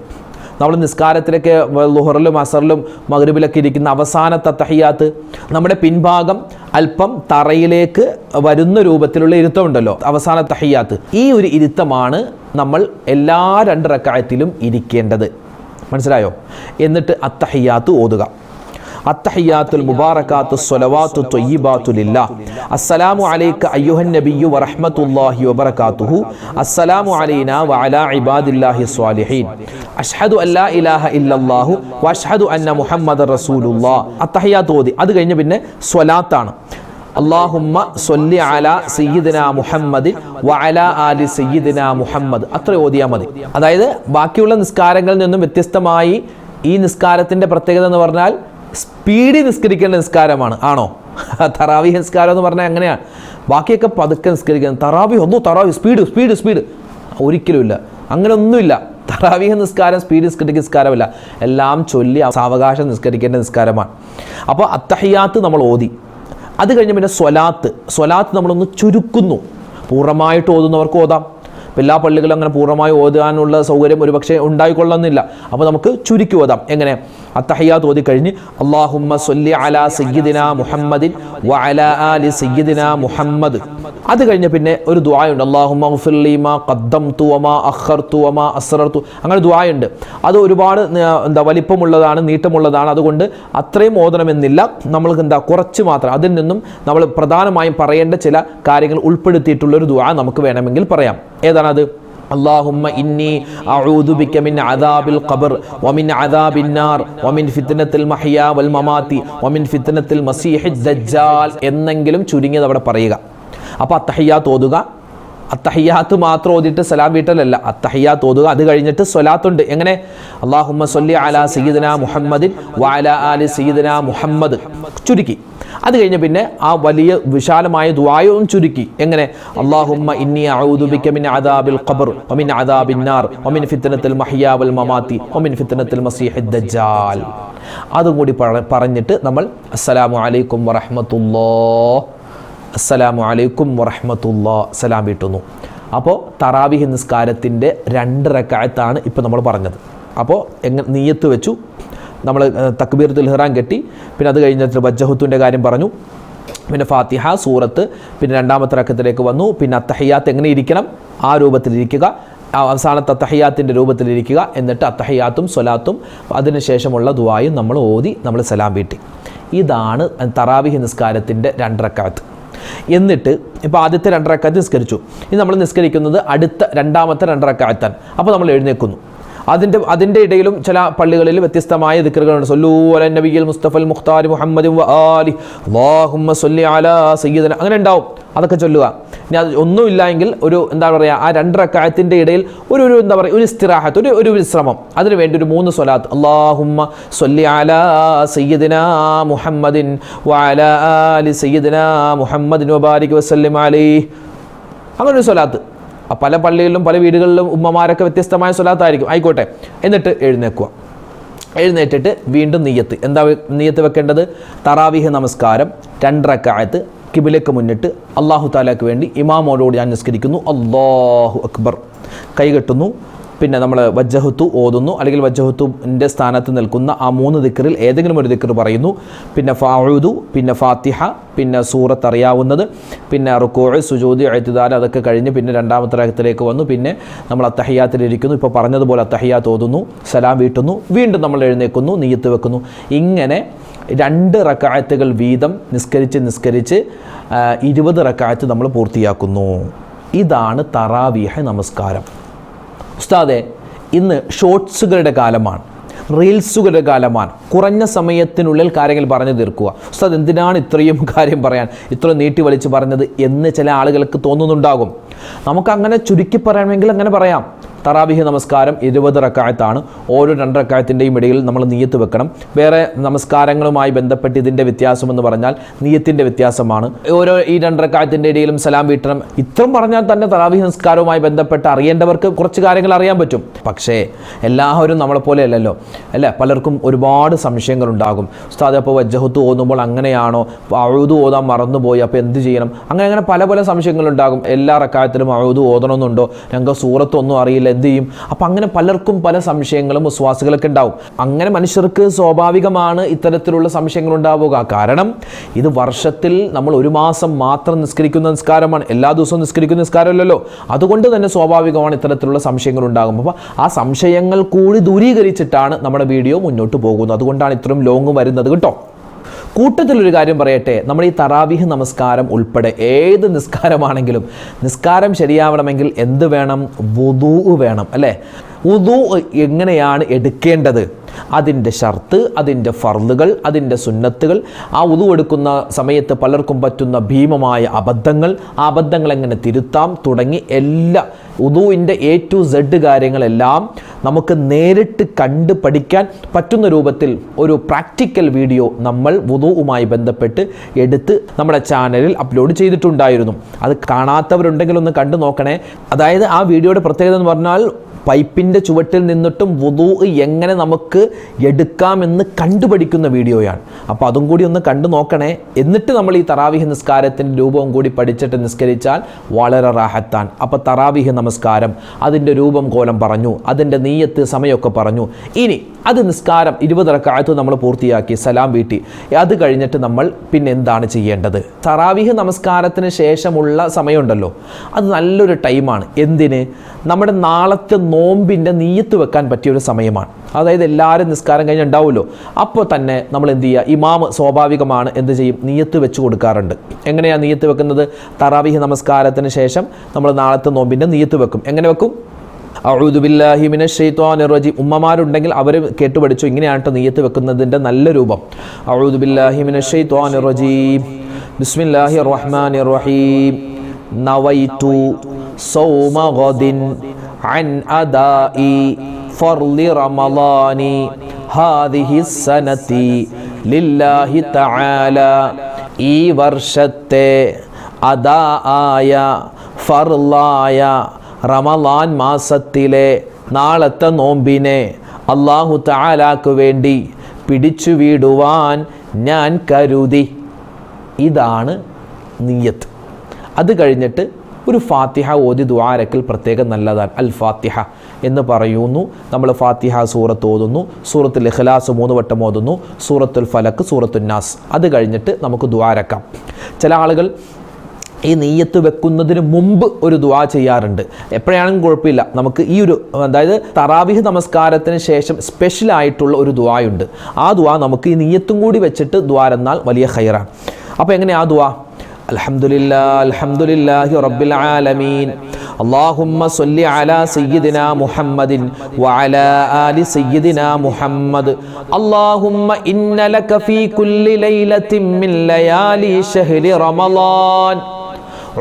നമ്മൾ നിസ്കാരത്തിലൊക്കെ ളുഹറിലും അസറിലും മഗ്രിബിലൊക്കെ ഇരിക്കുന്ന അവസാനത്തെ അത്തഹിയാത്ത്, നമ്മുടെ പിൻഭാഗം അല്പം തറയിലേക്ക് വരുന്ന രൂപത്തിലുള്ള ഇരുത്തമുണ്ടല്ലോ, അവസാന തഹിയാത്ത്. ഈ ഒരു ഇരുത്തമാണ് നമ്മൾ എല്ലാ 2 റക്അത്തിലും ഇരിക്കേണ്ടത്. മനസ്സിലായോ? എന്നിട്ട് അത്തഹിയാത്ത് ഓതുക. അത്തഹിയാത്തുൽ മുബാറകാത്തു സ്വലവാത്തു ത്വയ്യിബാത്തു ലില്ലാഹ്. അസ്സലാമു അലൈക അയ്യുഹൻ നബിയ്യു വറഹ്മത്തുള്ളാഹി വബറകാതുഹു. അസ്സലാമു അലൈനാ വഅലാ ഇബാദില്ലാഹി സ്വാലിഹീൻ. അഷ്ഹദു അല്ലാ ഇലാഹ ഇല്ലല്ലാഹു വഅഷ്ഹദു അന്ന മുഹമ്മദർ റസൂലുള്ളാഹ്. അത്തഹിയാത്ത് ഓതി. അത് കഴിഞ്ഞ് പിന്നെ സ്വലാത്താണ്. അല്ലാഹുമ്മ സ്വല്ലി അലാ സയ്യിദിനാ മുഹമ്മദ് വഅലാ ആലി സയ്യിദിനാ മുഹമ്മദ്. അത്ര ഓതിയാൽ മതി. അതായത് ബാക്കിയുള്ള നിസ്കാരങ്ങളിൽ നിന്നും വ്യത്യസ്തമായി ഈ നിസ്കാരത്തിൻ്റെ പ്രത്യേകത എന്ന് പറഞ്ഞാൽ സ്പീഡിൽ നിസ്കരിക്കേണ്ട നിസ്കാരമാണ്. ആണോ? തറാവീഹ് നിസ്കാരം എന്ന് പറഞ്ഞാൽ എങ്ങനെയാണ്? ബാക്കിയൊക്കെ പതുക്കെ നിസ്കരിക്കുന്നത്. തറാവീഹ് സ്പീഡ് ഒരിക്കലുമില്ല, അങ്ങനെയൊന്നുമില്ല. തറാവീഹ് നിസ്കാരം സ്പീഡ് നിസ്കരിക്കുന്ന നിസ്കാരമല്ല, എല്ലാം ചൊല്ലി സാവകാശം നിസ്കരിക്കേണ്ട നിസ്കാരമാണ്. അപ്പോൾ അത്തഹിയാത്ത് നമ്മൾ ഓതി. അത് കഴിഞ്ഞ് പിന്നെ സ്വലാത്ത് നമ്മളൊന്ന് ചുരുക്കുന്നു. പൂർണ്ണമായിട്ട് ഓതുന്നവർക്ക് ഓതാം. എല്ലാ പള്ളികളും അങ്ങനെ പൂർണ്ണമായി ഓതാനുള്ള സൗകര്യം ഒരു പക്ഷേ ഉണ്ടായിക്കൊള്ളുന്നില്ല. അപ്പോൾ നമുക്ക് ചുരുക്കി ഓതാം. എങ്ങനെ? അത്തഹിയാത്ത് ഓതി കഴിഞ്ഞ് അല്ലാഹുമ്മ സ്വല്ലി അലാ സയ്യിദിനാ മുഹമ്മദിൻ വഅലാ ആലി സയ്യിദിനാ മുഹമ്മദ്. അത് കഴിഞ്ഞ് പിന്നെ ഒരു ദുആയുണ്ട്, അല്ലാഹുമ്മ ഗ്ഫിർലി മാ ഖദ്ദംതു വമാ അഖർതു വമാ അസ്റർതു. അങ്ങനെ ദുആയുണ്ട്. അത് ഒരുപാട് വലിപ്പമുള്ളതാണ്, നീട്ടമുള്ളതാണ്. അതുകൊണ്ട് അത്രയും ഓതണമെന്നില്ല. നമ്മൾക്ക് കുറച്ച് മാത്രം, അതിൽ നിന്നും നമ്മൾ പ്രധാനമായും പറയേണ്ട ചില കാര്യങ്ങൾ ഉൾപ്പെടുത്തിയിട്ടുള്ളൊരു ദുആ നമുക്ക് വേണമെങ്കിൽ പറയാം. ഏതാണത്? അല്ലാഹുമ്മ ഇന്നി അഊദു ബിക മിൻ അദാബിൽ ഖബർ വമിൻ അദാബിൻ നാർ വമിൻ ഫിത്നത്തിൽ മഹ്യാ വൽ മമാതി വമിൻ ഫിത്നത്തിൽ മസീഹിദ് ദജ്ജാൽ എന്നെങ്കിലും ചുരുങ്ങിയത് അവിടെ പറയുക. അപ്പോൾ അത്തഹിയാത്ത് ഓതുക. അത്തഹിയാത്ത് മാത്രം ഓതിയിട്ട് സലാം വീട്ടലല്ല, അത്തഹിയാത്ത് ഓതുക. അത് കഴിഞ്ഞിട്ട് സ്വലാത്തുണ്ട്. എങ്ങനെ? അല്ലാഹുമ്മ സ്വല്ലി അലാ സയ്യിദിനാ മുഹമ്മദിൻ വഅലാ ആലി സയ്യിദിനാ മുഹമ്മദ്, ചുരുക്കി. അത് കഴിഞ്ഞ് പിന്നെ ആ വലിയ വിശാലമായ ദുആയും ചുരുക്കി. എങ്ങനെ? അല്ലാഹുമ്മ ഇന്നി അഊദു ബിക മിൻ അദാബിൽ ഖബർ വമിൻ അദാബിൻ നാർ വമിൻ ഫിത്നത്തിൽ മഹ്യാ വൽ മമാതി വമിൻ ഫിത്നത്തിൽ മസീഹിദ് ദജ്ജാൽ. അതും കൂടി പറഞ്ഞിട്ട് നമ്മൾ അസ്സലാമു അലൈക്കും വറഹ്മത്തുള്ളാഹ്, അസ്സലാമു അലൈക്കും വറഹ്മത്തുള്ളാഹ് സലാം വീട്ടുന്നു. അപ്പോൾ തറാവീഹ് നിസ്കാരത്തിൻ്റെ 2 റക്അത്താണ് ഇപ്പോൾ നമ്മൾ പറഞ്ഞത്. അപ്പോൾ നിയ്യത്ത് വെച്ചു, നമ്മൾ തക്ബീറത്തുൽ ഇഹ്റാം കെട്ടി, പിന്നെ അത് കഴിഞ്ഞിട്ട് വജ്ജഹത്തുൻ്റെ കാര്യം പറഞ്ഞു, പിന്നെ ഫാത്തിഹ സൂറത്ത്, പിന്നെ രണ്ടാമത്തെ റക്അത്തിലേക്ക് വന്നു. പിന്നെ അത്തഹിയാത്ത് എങ്ങനെ ഇരിക്കണം? ആ രൂപത്തിലിരിക്കുക, അവസാനത്തെ അത്തഹിയാത്തിൻ്റെ രൂപത്തിലിരിക്കുക. എന്നിട്ട് അത്തഹിയാത്തും സ്വലാത്തും അതിനുശേഷമുള്ള ദുആയും നമ്മൾ ഓതി നമ്മൾ സലാം വീട്ടി. ഇതാണ് തറാവീഹ് നിസ്കാരത്തിൻ്റെ 2 റക്അത്ത്. എന്നിട്ട് ഇപ്പോൾ ആദ്യത്തെ 2 റക്അത്ത് നിസ്കരിച്ചു. ഇനി നമ്മൾ നിസ്കരിക്കുന്നത് അടുത്ത രണ്ടാമത്തെ 2 റക്അത്താണ്. അപ്പോൾ നമ്മൾ എഴുന്നേൽക്കുന്നു. അതിൻ്റെ ഇടയിലും ചില പള്ളികളിൽ വ്യത്യസ്തമായ ദിക്റുകളുണ്ട്. സല്ലൂ അല നബിയിൽ മുസ്തഫൽ മുഖ്താർ മുഹമ്മദ് വ ആലി അല്ലാഹുമ്മ സല്ലി അലാ സയ്യിദന, അങ്ങനെ ഉണ്ടാവും. അതൊക്കെ ചൊല്ലുക. ഇനി അത് ഒന്നുമില്ല എങ്കിൽ ഒരു എന്താ പറയുക, ആ 2 റക്അത്തിന്റെ ഇടയിൽ ഒരു എന്താ പറയുക, ഒരു ഇസ്തിറാഹത്ത്, ഒരു വിശ്രമം, അതിനു വേണ്ടി ഒരു 3 സ്വലാത്ത്, അല്ലാഹുമ്മ സല്ലി അലാ സയ്യിദിനാ മുഹമ്മദിൻ വ അലാ ആലി സയ്യിദിനാ മുഹമ്മദിൻ വ ബാരിക് വസല്ലിം അലൈഹി, അങ്ങനെ ഒരു സ്വലാത്ത്. പല പള്ളികളിലും പല വീടുകളിലും ഉമ്മമാരൊക്കെ വ്യത്യസ്തമായ സ്വലാത്തായിരിക്കും, ആയിക്കോട്ടെ. എന്നിട്ട് എഴുന്നേക്കുക. എഴുന്നേറ്റിട്ട് വീണ്ടും നിയ്യത്ത്. എന്താ നിയ്യത്ത് വെക്കേണ്ടത്? തറാവീഹ് നമസ്കാരം 2 റക്അത്ത് കിബിലക്ക് മുന്നിട്ട് അല്ലാഹു തആലക്ക് വേണ്ടി ഇമാമോടോട് ഞാൻ നിസ്കരിക്കുന്നു, അല്ലാഹു അക്ബർ, കൈകെട്ടുന്നു. പിന്നെ നമ്മൾ വജ്ജഹത്തു ഓതുന്നു, അല്ലെങ്കിൽ വജ്ജഹത്തുൻ്റെ സ്ഥാനത്ത് നിൽക്കുന്ന ആ 3 ദിക്റിൽ ഏതെങ്കിലും ഒരു ദിക്ർ പറയുന്നു. പിന്നെ ഫഅഊദു, പിന്നെ ഫാത്തിഹ, പിന്നെ സൂറത്ത് അറിയാവുന്നത്, പിന്നെ റുകൂഅ്, സുജൂദ്, ഇഅ്തിദാൽ, അതൊക്കെ കഴിഞ്ഞ് പിന്നെ 2ാമത്തെ റക്അത്തിലേക്ക് വന്നു. പിന്നെ നമ്മൾ അത്തഹിയാത്തിലിരിക്കുന്നു. ഇപ്പോൾ പറഞ്ഞതുപോലെ അത്തഹിയാത്ത് ഓതുന്നു, സലാം വീട്ടുന്നു, വീണ്ടും നമ്മൾ എഴുന്നേൽക്കുന്നു, നിയ്യത്ത് വെക്കുന്നു. ഇങ്ങനെ 2 റക്അത്തുകൾ വീതം നിസ്കരിച്ച് 20 റക്അത്ത് നമ്മൾ പൂർത്തിയാക്കുന്നു. ഇതാണ് തറാവീഹ് നമസ്കാരം. ഉസ്താദെ, ഇന്ന് ഷോർട്സുകളുടെ കാലമാണ്, റീൽസുകളുടെ കാലമാണ്. കുറഞ്ഞ സമയത്തിനുള്ളിൽ കാര്യങ്ങൾ പറഞ്ഞു തീർക്കുക. ഉസ്താദ്, എന്തിനാണ് ഇത്രയും കാര്യം പറയാൻ, ഇത്ര നീട്ടി വലിച്ച് പറഞ്ഞത് എന്ന് ചില ആളുകൾക്ക് തോന്നുന്നുണ്ടാകും. നമുക്കങ്ങനെ ചുരുക്കി പറയണമെങ്കിൽ അങ്ങനെ പറയാം. തറാവീഹ് നമസ്കാരം 20 റക്അത്താണ്. ഓരോ 2 റക്അത്തിൻ്റെയും ഇടയിൽ നമ്മൾ നിയ്യത്ത് വെക്കണം. വേറെ നമസ്കാരങ്ങളുമായി ബന്ധപ്പെട്ട് ഇതിൻ്റെ വ്യത്യാസം എന്ന് പറഞ്ഞാൽ നിയ്യത്തിൻ്റെ വ്യത്യാസമാണ്. ഓരോ ഈ 2 റക്അത്തിൻ്റെ ഇടയിലും സലാം വീട്ടണം. ഇത്രയും പറഞ്ഞാൽ തന്നെ തറാവീഹ് നമസ്കാരവുമായി ബന്ധപ്പെട്ട് അറിയേണ്ടവർക്ക് കുറച്ച് കാര്യങ്ങൾ അറിയാൻ പറ്റും. പക്ഷേ എല്ലാവരും നമ്മളെപ്പോലെ അല്ലല്ലോ, അല്ലേ? പലർക്കും ഒരുപാട് സംശയങ്ങളുണ്ടാകും. ഉസ്താദ്, അപ്പോൾ വജ്ജഹത്ത് ഓതുമ്പോൾ അങ്ങനെയാണോ, അഊദു ഓതാൻ മറന്നുപോയി, അപ്പോൾ എന്ത് ചെയ്യണം? അങ്ങനെ പല സംശയങ്ങളുണ്ടാകും. എല്ലാ റക്അത്തിലും അഊദു ഓതണമെന്നുണ്ടോ, ഞങ്ങൾക്ക് സൂറത്തൊന്നും അറിയില്ല, എന്ത് ചെയ്യും? അപ്പം അങ്ങനെ പലർക്കും പല സംശയങ്ങളും വിശ്വാസികളൊക്കെ ഉണ്ടാവും. അങ്ങനെ മനുഷ്യർക്ക് സ്വാഭാവികമാണ് ഇത്തരത്തിലുള്ള സംശയങ്ങൾ ഉണ്ടാവുക. കാരണം ഇത് വർഷത്തിൽ നമ്മൾ 1 മാസം മാത്രം നിസ്കരിക്കുന്ന നിസ്കാരമാണ്, എല്ലാ ദിവസവും നിസ്കരിക്കുന്ന നിസ്കാരമല്ലല്ലോ. അതുകൊണ്ട് തന്നെ സ്വാഭാവികമാണ് ഇത്തരത്തിലുള്ള സംശയങ്ങൾ ഉണ്ടാകും. അപ്പോൾ ആ സംശയങ്ങൾ കൂടി ദൂരീകരിച്ചിട്ടാണ് നമ്മുടെ വീഡിയോ മുന്നോട്ട് പോകുന്നത്. അതുകൊണ്ടാണ് ഇത്രയും ലോങ് വരുന്നത് കേട്ടോ. കൂട്ടത്തിലൊരു കാര്യം പറയട്ടെ, നമ്മൾ ഈ തറാവീഹ് നമസ്കാരം ഉൾപ്പെടെ ഏത് നിസ്കാരമാണെങ്കിലും നിസ്കാരം ശരിയാവണമെങ്കിൽ എന്ത് വേണം? വുദൂ വേണം, അല്ലേ? വുദൂ എങ്ങനെയാണ് എടുക്കേണ്ടത്, അതിൻ്റെ ഷർത്ത്, അതിൻ്റെ ഫർളുകൾ, അതിൻ്റെ സുന്നത്തുകൾ, ആ വുദൂ എടുക്കുന്ന സമയത്ത് പലർക്കും പറ്റുന്ന ഭീമമായ അബദ്ധങ്ങൾ, ആ അബദ്ധങ്ങൾ എങ്ങനെ തിരുത്താം തുടങ്ങി എല്ലാ വുദൂവിൻ്റെ A to Z കാര്യങ്ങളെല്ലാം നമുക്ക് നേരിട്ട് കണ്ട് പഠിക്കാൻ പറ്റുന്ന രൂപത്തിൽ ഒരു പ്രാക്ടിക്കൽ വീഡിയോ നമ്മൾ വുദൂവുമായി ബന്ധപ്പെട്ട് എടുത്ത് നമ്മുടെ ചാനലിൽ അപ്ലോഡ് ചെയ്തിട്ടുണ്ടായിരുന്നു. അത് കാണാത്തവരുണ്ടെങ്കിൽ ഒന്ന് കണ്ടു നോക്കണേ. അതായത് ആ വീഡിയോയുടെ പ്രത്യേകത എന്ന് പറഞ്ഞാൽ പൈപ്പിൻ്റെ ചുവട്ടിൽ നിന്നിട്ടും വുദൂ എങ്ങനെ നമുക്ക് എടുക്കാമെന്ന് കണ്ടുപഠിക്കുന്ന വീഡിയോയാണ്. അപ്പോൾ അതും കൂടി ഒന്ന് കണ്ടു നോക്കണേ. എന്നിട്ട് നമ്മൾ ഈ തറാവീഹ് നിസ്കാരത്തിൻ്റെ രൂപവും കൂടി പഠിച്ചിട്ട് നിസ്കരിച്ചാൽ വളരെ റാഹത്താണ്. അപ്പോൾ തറാവീഹ് നമസ്കാരം അതിൻ്റെ രൂപം കോലം പറഞ്ഞു, അതിൻ്റെ നിയ്യത്ത് സമയമൊക്കെ പറഞ്ഞു. ഇനി അത് നിസ്കാരം 20 റക്അത്ത് നമ്മൾ പൂർത്തിയാക്കി സലാം വീട്ടി. അത് കഴിഞ്ഞിട്ട് നമ്മൾ പിന്നെ എന്താണ് ചെയ്യേണ്ടത്? തറാവീഹ് നമസ്കാരത്തിന് ശേഷമുള്ള സമയമുണ്ടല്ലോ, അത് നല്ലൊരു ടൈമാണ്. എന്തിന്? നമ്മുടെ നാളത്തെ നോമ്പിൻ്റെ നിയ്യത്ത് വെക്കാൻ പറ്റിയൊരു സമയമാണ്. അതായത് എല്ലാവരും നിസ്കാരം കഴിഞ്ഞുണ്ടാവുമല്ലോ, അപ്പോൾ തന്നെ നമ്മൾ എന്ത് ചെയ്യുക? ഇമാം സ്വാഭാവികമാണ് എന്ത് ചെയ്യും? നിയ്യത്ത് വെച്ച് കൊടുക്കാറുണ്ട്. എങ്ങനെയാണ് നിയ്യത്ത് വെക്കുന്നത്? തറാവീഹ് നമസ്കാരത്തിന് ശേഷം നമ്മൾ നാളത്തെ നോമ്പിൻ്റെ നിയ്യത്ത് വെക്കും. എങ്ങനെ വെക്കും? അഊദു ബില്ലാഹി മിനശ് ശൈത്വാനിർ റജീം. ഉമ്മമാരുണ്ടെങ്കിൽ അവർ കേട്ടുപഠിച്ചു. ഇങ്ങനെയാണ് നിയ്യത്ത് വെക്കുന്നതിൻ്റെ നല്ല രൂപം. അഊദു ബില്ലാഹി മിനശ് ശൈത്വാനിർ റജീം, ബിസ്മില്ലാഹിർ റഹ്മാനിർ റഹീം, നവൈതു സൗമ ഗദിൻ അൻ അദാഇ ഫർളി റമളാനി ഹാദിഹി സനതി ലില്ലാഹി തആല. ഈ വർഷത്തെ അദാ ആയ ഫർളായ റമളാൻ മാസത്തിലെ നാളത്തെ നോമ്പിനെ അല്ലാഹു തആലാക്ക് വേണ്ടി പിടിച്ചു വീടുവാൻ ഞാൻ കരുതി. ഇതാണ് നിയ്യത്ത്. അത് കഴിഞ്ഞിട്ട് ഒരു ഫാത്തിഹ ഓതി ദുആരക്കൽ പ്രത്യേകം നല്ലതാണ്. അൽ ഫാത്തിഹ എന്ന് പറയുന്നു. നമ്മൾ ഫാത്തിഹ സൂറത്ത് ഓതുന്നു, സൂറത്തുൽ ഇഖ്ലാസ് 3 വട്ടം ഓതുന്നു, സൂറത്തുൽ ഫലക്ക്, സൂറത്തുൻ നാസ്. അത് കഴിഞ്ഞിട്ട് നമുക്ക് ദുആരക്കാം. ചില ആളുകൾ ഈ നിയ്യത്ത് വെക്കുന്നതിന് മുമ്പ് ഒരു ദുആ ചെയ്യാറുണ്ട്. എപ്പോഴാണെങ്കിലും കുഴപ്പമില്ല. നമുക്ക് ഈ ഒരു അതായത് തറാവീഹ് നമസ്കാരത്തിന് ശേഷം സ്പെഷ്യലായിട്ടുള്ള ഒരു ദുആയുണ്ട്. ആ ദുആ നമുക്ക് ഈ നിയ്യത്തും കൂടി വെച്ചിട്ട് ദുആരെന്നാൽ വലിയ ഖൈറാണ്. അപ്പോൾ എങ്ങനെയാ ആ ദുആ? അൽഹംദുലില്ലാഹി റബ്ബിൽ ആലമീൻ اللهم صل على سيدنا محمد وعلى آل سيدنا محمد اللهم إن لك في كل ليلة من ليالي شهر رمضان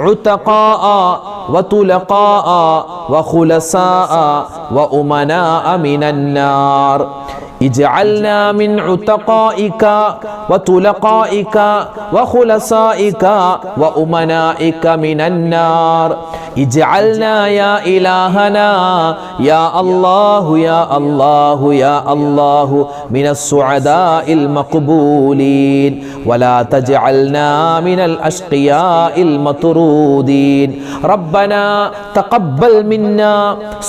عتقاء وطلقاء وخلصاء وأمناء من النار اجعلنا من عتقائك وطلقائك وخلصائك وأمنائك من النار اجعلنا يا إلهنا يا الله يا الله يا الله من السعداء المقبولين ولا تجعلنا من الأشقياء المطرودين ربنا تقبل منا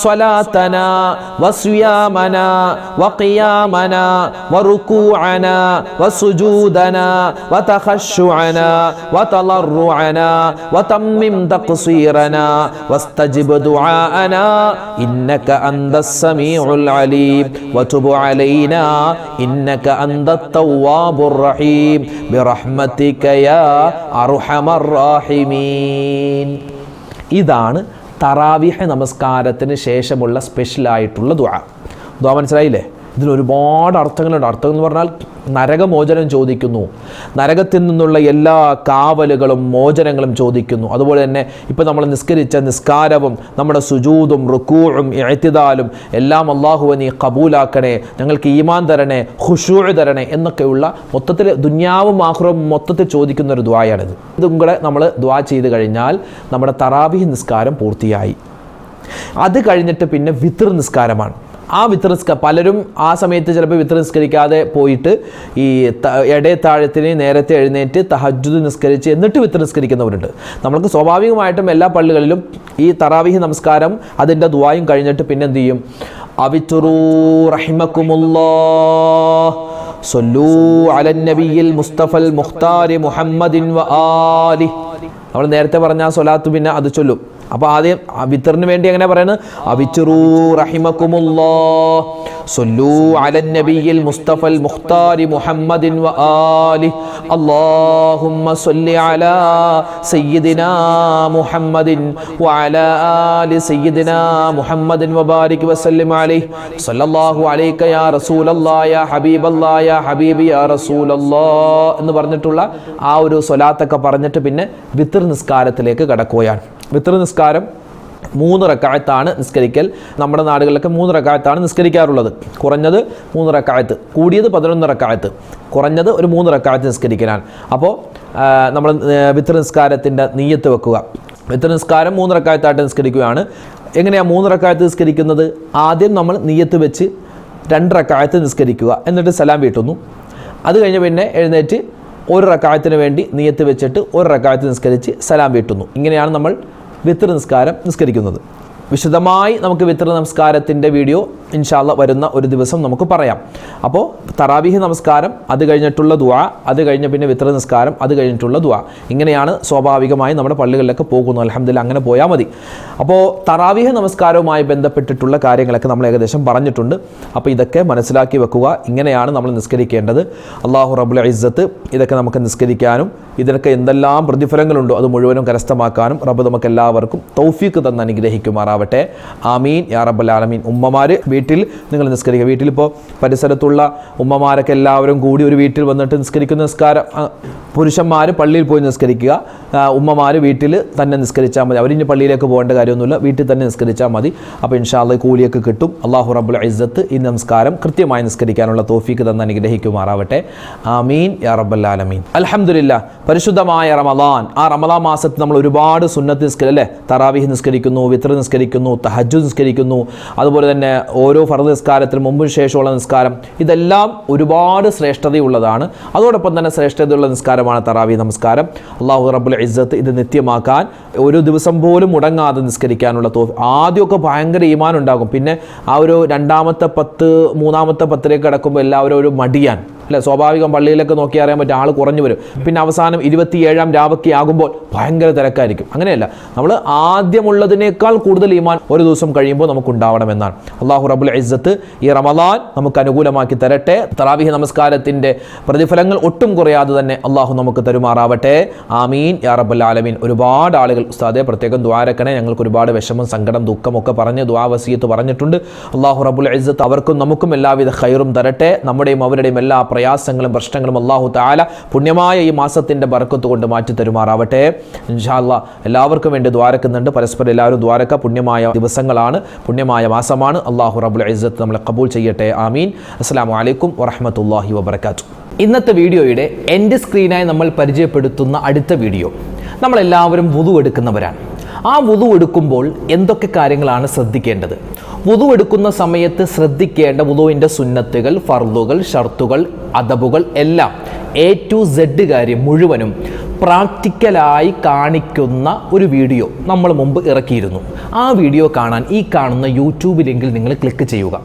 صلاتنا وصيامنا وقيامنا وركوعنا وسجودنا وتخشعنا وتضرعنا وتمم تقصيرنا واستجب دعاءنا إنك أنت السميع العليم وتب علينا إنك أنت التواب الرحيم برحمتك يا أرحم الراحمين. ഇതാണ് തറാവീഹ് നമസ്കാരത്തിന് ശേഷമുള്ള സ്പെഷ്യലായിട്ടുള്ള ദുആ. ദുആ മനസ്സിലായില്ലേ? ഇതിന് ഒരുപാട് അർത്ഥങ്ങളുണ്ട്. അർത്ഥം എന്ന് പറഞ്ഞാൽ നരകമോചനം ചോദിക്കുന്നു, നരകത്തിൽ നിന്നുള്ള എല്ലാ കാവലുകളും മോചനങ്ങളും ചോദിക്കുന്നു. അതുപോലെ തന്നെ ഇപ്പം നമ്മൾ നിസ്കരിച്ച നിസ്കാരവും നമ്മുടെ സുജൂദും റുക്കൂഉം ഇഅ്തിദാലും എല്ലാം അല്ലാഹുവേ നീ കബൂലാക്കണേ, ഞങ്ങൾക്ക് ഈമാൻ തരണേ, ഖുശൂഅ് തരണേ എന്നൊക്കെയുള്ള മൊത്തത്തിൽ ദുനിയാവും ആഖിറവും മൊത്തത്തിൽ ചോദിക്കുന്ന ഒരു ദുആയാണിത്. ഇതും കൂടെ നമ്മൾ ദുആ ചെയ്ത് കഴിഞ്ഞാൽ നമ്മുടെ തറാവീഹ് നിസ്കാരം പൂർത്തിയായി. അത് കഴിഞ്ഞിട്ട് പിന്നെ വിത്ർ നിസ്കാരമാണ്. ആ വിത്ർ പലരും ആ സമയത്ത് ചിലപ്പോൾ വിത്ർ നിസ്കരിക്കാതെ പോയിട്ട് ഈ ഇടയത്താഴത്തിന് നേരത്തെ എഴുന്നേറ്റ് തഹജ്ജുദ് നിസ്കരിച്ച് എന്നിട്ട് വിത്ർ നിസ്കരിക്കുന്നവരുണ്ട്. നമ്മൾക്ക് സ്വാഭാവികമായിട്ടും എല്ലാ പള്ളികളിലും ഈ തറാവീഹ് നമസ്കാരം അതിൻ്റെ ദുആയും കഴിഞ്ഞിട്ട് പിന്നെ എന്ത് ചെയ്യും? അവിത്തുറൂ റഹിമക്കുമുല്ലാഹ് സല്ലൂ അലൻ നബിയിൽ മുസ്തഫൽ മുഖ്താരി മുഹമ്മദിൻ വ ആലിഹി. നമ്മൾ നേരത്തെ പറഞ്ഞ ആ സ്വലാത്ത് പിന്നെ അത് ചൊല്ലും. അപ്പോൾ ആദ്യം വിത്തറിന് വേണ്ടി എങ്ങനെ പറയുന്നത്? അവിച്ചുറൂ റഹിമക്കുമുല്ലാഹ് സല്ലൂ അലൻ നബിയിൽ മുസ്തഫൽ മുഖ്താരി മുഹമ്മദിൻ വ ആലിഹി അല്ലാഹുമ്മ സല്ലി അലാ സയ്യിദിനാ മുഹമ്മദിൻ വ അലാ ആലി സയ്യിദിനാ മുഹമ്മദിൻ വ ബാരിക് വസല്ലിം അലൈഹി സല്ലല്ലാഹു അലൈക യാ റസൂലല്ലാഹ് യാ ഹബീബല്ലാഹ് യാ ഹബീബി യാ റസൂലല്ലാഹ് എന്ന് പറഞ്ഞിട്ടുള്ള ആ ഒരു സ്വലാത്തൊക്കെ പറഞ്ഞിട്ട് പിന്നെ വിത്ർ നിസ്കാരത്തിലേക്ക് കടക്കുകയാണ്. വിത്ർ നിസ്കാരം 3 റക്അത്താണ് നിസ്കരിക്കൽ. നമ്മുടെ നാടുകളിലൊക്കെ 3 റക്അത്താണ് നിസ്കരിക്കാറുള്ളത്. കുറഞ്ഞത് 3 റക്അത്ത്, കൂടിയത് 11 റക്അത്ത്, കുറഞ്ഞത് ഒരു 3 റക്അത്ത് നിസ്കരിക്കലാണ്. അപ്പോൾ നമ്മൾ വിത്ർ നിസ്കാരത്തിൻ്റെ നിയ്യത്ത് വെക്കുക. വിത്ർ നിസ്കാരം 3 റക്അത്തായിട്ട് നിസ്കരിക്കുകയാണ്. എങ്ങനെയാണ് 3 റക്അത്ത് നിസ്കരിക്കുന്നത്? ആദ്യം നമ്മൾ നിയ്യത്ത് വെച്ച് 2 റക്അത്ത് നിസ്കരിക്കുക, എന്നിട്ട് സലാം വീട്ടുന്നു. അത് കഴിഞ്ഞ് പിന്നെ എഴുന്നേറ്റ് 1 റക്അത്തിന് വേണ്ടി നിയ്യത്ത് വെച്ചിട്ട് 1 റക്അത്ത് നിസ്കരിച്ച് സലാം വീട്ടുന്നു. ഇങ്ങനെയാണ് നമ്മൾ വിത്ർ നിസ്കാരം നിസ്കരിക്കുന്നത്. വിശദമായി നമുക്ക് വിത്ർ നമസ്കാരത്തിൻ്റെ വീഡിയോ ഇൻഷാ അല്ലാഹ് വരുന്ന ഒരു ദിവസം നമുക്ക് പറയാം. അപ്പോൾ തറാവീഹ് നമസ്കാരം, അത് കഴിഞ്ഞിട്ടുള്ള ദുആ, അത് കഴിഞ്ഞ് പിന്നെ വിത്ർ നിസ്കാരം, അത് കഴിഞ്ഞിട്ടുള്ള ദുആ, ഇങ്ങനെയാണ് സ്വാഭാവികമായി നമ്മുടെ പള്ളികളിലൊക്കെ പോകുന്നത്. അൽഹംദുലില്ലാഹ് അങ്ങനെ പോയാൽ മതി. അപ്പോൾ തറാവീഹ് നമസ്കാരവുമായി ബന്ധപ്പെട്ടിട്ടുള്ള കാര്യങ്ങളൊക്കെ നമ്മൾ ഏകദേശം പറഞ്ഞിട്ടുണ്ട്. അപ്പോൾ ഇതൊക്കെ മനസ്സിലാക്കി വെക്കുക. ഇങ്ങനെയാണ് നമ്മൾ നിസ്കരിക്കേണ്ടത്. അല്ലാഹു റബ്ബുൽ ഇസ്സത്ത് ഇതൊക്കെ നമുക്ക് നിസ്കരിക്കാനും ഇതിനൊക്കെ എന്തെല്ലാം പ്രതിഫലങ്ങളുണ്ടോ അത് മുഴുവനും കരസ്ഥമാക്കാനും റബ്ബ് നമുക്ക് എല്ലാവർക്കും തൗഫീഖ് തന്ന് അനുഗ്രഹിക്കുമാറാവട്ടെ. ആമീൻ യാ റബ്ബൽ ആലമീൻ. ഉമ്മമാർ വീട്ടിൽ നിങ്ങൾ നിസ്കരിക്കുക. വീട്ടിലിപ്പോൾ പരിസരത്തുള്ള ഉമ്മമാരൊക്കെ എല്ലാവരും കൂടി ഒരു വീട്ടിൽ വന്നിട്ട് നിസ്കരിക്കുന്ന നിസ്കാരം, പുരുഷന്മാർ പള്ളിയിൽ പോയി നിസ്കരിക്കുക, ഉമ്മമാർ വീട്ടിൽ തന്നെ നിസ്കരിച്ചാൽ മതി. അവരിഞ്ഞ് പള്ളിയിലേക്ക് പോകേണ്ട കാര്യമൊന്നുമില്ല, വീട്ടിൽ തന്നെ നിസ്കരിച്ചാൽ മതി. അപ്പോൾ ഇൻഷാ അല്ലാഹ് കൂലിയൊക്കെ കിട്ടും. അല്ലാഹു റബ്ബുൽ ഇസ്സത്ത് ഈ നമസ്കാരം കൃത്യമായി നിസ്കരിക്കാനുള്ള തൗഫീഖ് തന്ന് അനുഗ്രഹിക്കുമാറാവട്ടെ. ആമീൻ യാ റബ്ബൽ ആലമീൻ. അൽഹംദുലില്ലാഹ്, പരിശുദ്ധമായ റമളാൻ, ആ റമളാൻ മാസത്തിൽ നമ്മൾ ഒരുപാട് സുന്നത്ത് നിസ്കരിക്കും അല്ലേ? തറാവീഹ് നിസ്കരിക്കുന്നു, വിത്ർ നിസ്കരിക്കുന്നു, തഹജ്ജുദ് നിസ്കരിക്കുന്നു, അതുപോലെ തന്നെ ഓരോ ഫർദ് നിസ്കാരത്തിന് മുമ്പും ശേഷമുള്ള നിസ്കാരം, ഇതെല്ലാം ഒരുപാട് ശ്രേഷ്ഠതയുള്ളതാണ്. അതോടൊപ്പം തന്നെ ശ്രേഷ്ഠതയുള്ള നിസ്കാരമാണ് തറാവീഹ് നമസ്കാരം. അല്ലാഹു റബ്ബുൽ ഇസ്സത്ത് ഇത് നിത്യമാക്കാൻ, ഒരു ദിവസം പോലും മുടങ്ങാതെ നിസ്കരിക്കാനുള്ള ആദ്യമൊക്കെ ഭയങ്കര ഈമാൻ ഉണ്ടാകും. പിന്നെ ആ ഒരു 2-ാമത്തെ 10 3-ാമത്തെ 10ലേക്ക് കിടക്കുമ്പോൾ എല്ലാവരും ഒരു മടിയാൻ, അല്ലെ? സ്വാഭാവികം പള്ളിയിലൊക്കെ നോക്കി അറിയാൻ പറ്റും, ആൾ കുറഞ്ഞു വരും. പിന്നെ അവസാനം 27-ാം രാവൊക്കെ ആകുമ്പോൾ ഭയങ്കര തിരക്കായിരിക്കും. അങ്ങനെയല്ല, നമ്മൾ ആദ്യമുള്ളതിനേക്കാൾ കൂടുതൽ ഈമാൻ ഒരു ദിവസം കഴിയുമ്പോൾ നമുക്ക് ഉണ്ടാവണമെന്നാണ്. അള്ളാഹു റബ്ബുൽ ഇസ്സത്ത് ഈ റമദാൻ നമുക്ക് അനുകൂലമാക്കി തരട്ടെ. തറാവീഹ് നമസ്കാരത്തിന്റെ പ്രതിഫലങ്ങൾ ഒട്ടും കുറയാതെ തന്നെ അള്ളാഹു നമുക്ക് തരുമാറാവട്ടെ. ആമീൻ യാ റബ്ബൽ ആലമീൻ. ഒരുപാട് ആളുകൾ ഉസ്താദെ പ്രത്യേകം ദുആരക്കണേ, ഞങ്ങൾക്ക് ഒരുപാട് വിഷമം, സങ്കടം, ദുഃഖമൊക്കെ പറഞ്ഞ് ദുആ വസിയത്ത് പറഞ്ഞിട്ടുണ്ട്. അള്ളാഹു റബ്ബുൽ ഇസ്സത്ത് അവർക്കും നമുക്കും എല്ലാവിധ ഖൈറും തരട്ടെ. നമ്മുടെയും അവരുടെയും എല്ലാ പ്രയാസങ്ങളും പ്രശ്നങ്ങളും അള്ളാഹു തആല പുണ്യമായ ഈ മാസത്തിന്റെ ബർക്കത്ത് കൊണ്ട് മാറ്റി തരുമാറാവട്ടെ. ഇൻഷാ അല്ലാഹ് എല്ലാവർക്കും വേണ്ടി ദ്വാരക്കുന്നുണ്ട്. പരസ്പരം എല്ലാവരും ദ്വാരക്ക. പുണ്യമായ ദിവസങ്ങളാണ്, പുണ്യമായ മാസമാണ്. അള്ളാഹു റബ്ബുൽ ഇസ്സത്ത് നമ്മളെ ഖബൂൽ ചെയ്യട്ടെ. ആമീൻ. അസ്സലാമു അലൈക്കും വറഹ്മത്തുള്ളാഹി വബറകാതുഹു. ഇന്നത്തെ വീഡിയോയുടെ എൻഡ് സ്ക്രീനായി നമ്മൾ പരിചയപ്പെടുത്തുന്ന അടുത്ത വീഡിയോ, നമ്മളെല്ലാവരും വുദു എടുക്കുന്നവരാണ്. ആ വുദു എടുക്കുമ്പോൾ എന്തൊക്കെ കാര്യങ്ങളാണ് ശ്രദ്ധിക്കേണ്ടത്? വുദു എടുക്കുന്ന സമയത്ത് ശ്രദ്ധിക്കേണ്ട വുദുവിൻ്റെ സുന്നത്തുകൾ, ഫർളുകൾ, ഷർത്തുകൾ, അദബുകൾ എല്ലാം A to Z കാര്യം മുഴുവനും പ്രാക്ടിക്കലായി കാണിക്കുന്ന ഒരു വീഡിയോ നമ്മൾ മുമ്പ് ഇറക്കിയിരുന്നു. ആ വീഡിയോ കാണാൻ ഈ കാണുന്ന യൂട്യൂബ് ലിങ്കിൽ നിങ്ങൾ ക്ലിക്ക് ചെയ്യുക.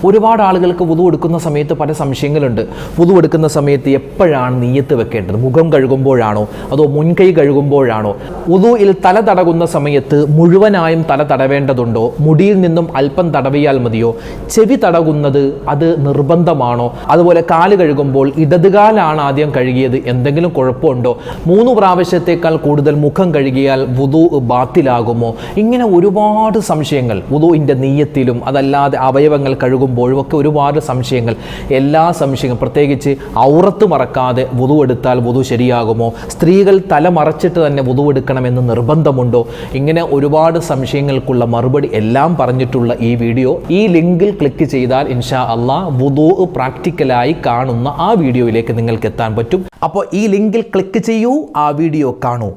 ഒരുപാട് ആളുകൾക്ക് വുദു എടുക്കുന്ന സമയത്ത് പല സംശയങ്ങളുണ്ട്. വുദു എടുക്കുന്ന സമയത്ത് എപ്പോഴാണ് നിയ്യത്ത് വെക്കേണ്ടത്? മുഖം കഴുകുമ്പോഴാണോ അതോ മുൻകൈ കഴുകുമ്പോഴാണോ? വുദുയിൽ തല തടകുന്ന സമയത്ത് മുഴുവനായും തല തടവേണ്ടതുണ്ടോ? മുടിയിൽ നിന്നും അല്പം തടവിയാൽ മതിയോ? ചെവി തടകുന്നത് അത് നിർബന്ധമാണോ? അതുപോലെ കാല് കഴുകുമ്പോൾ ഇടതുകാലാണ് ആദ്യം കഴുകിയത്, എന്തെങ്കിലും കുഴപ്പമുണ്ടോ? 3 പ്രാവശ്യത്തേക്കാൾ കൂടുതൽ മുഖം കഴുകിയാൽ വുദു ബാത്തിലാകുമോ? ഇങ്ങനെ ഒരുപാട് സംശയങ്ങൾ വുദുവിൻ്റെ നിയ്യത്തിലും അതല്ലാതെ അവയവങ്ങൾ കഴുകുമ്പോഴും ഒക്കെ ഒരുപാട് സംശയങ്ങൾ. എല്ലാ സംശയങ്ങളും, പ്രത്യേകിച്ച് ഔറത്ത് മറക്കാതെ വുദു എടുത്താൽ വുദു ശരിയാകുമോ? സ്ത്രീകൾ തല മറച്ചിട്ട് തന്നെ വുദു എടുക്കണമെന്ന് നിർബന്ധമുണ്ടോ? ഇങ്ങനെ ഒരുപാട് സംശയങ്ങൾക്കുള്ള മറുപടി എല്ലാം പറഞ്ഞിട്ടുള്ള ഈ വീഡിയോ ഈ ലിങ്കിൽ ക്ലിക്ക് ചെയ്താൽ ഇൻഷാ അല്ലാഹ് വുദു പ്രാക്ടിക്കലായി കാണുന്ന ആ വീഡിയോയിലേക്ക് നിങ്ങൾക്ക് എത്താൻ പറ്റും. അപ്പോൾ ഈ ലിങ്കിൽ ക്ലിക്ക് ചെയ്യൂ, ആ വീഡിയോ കാണൂ.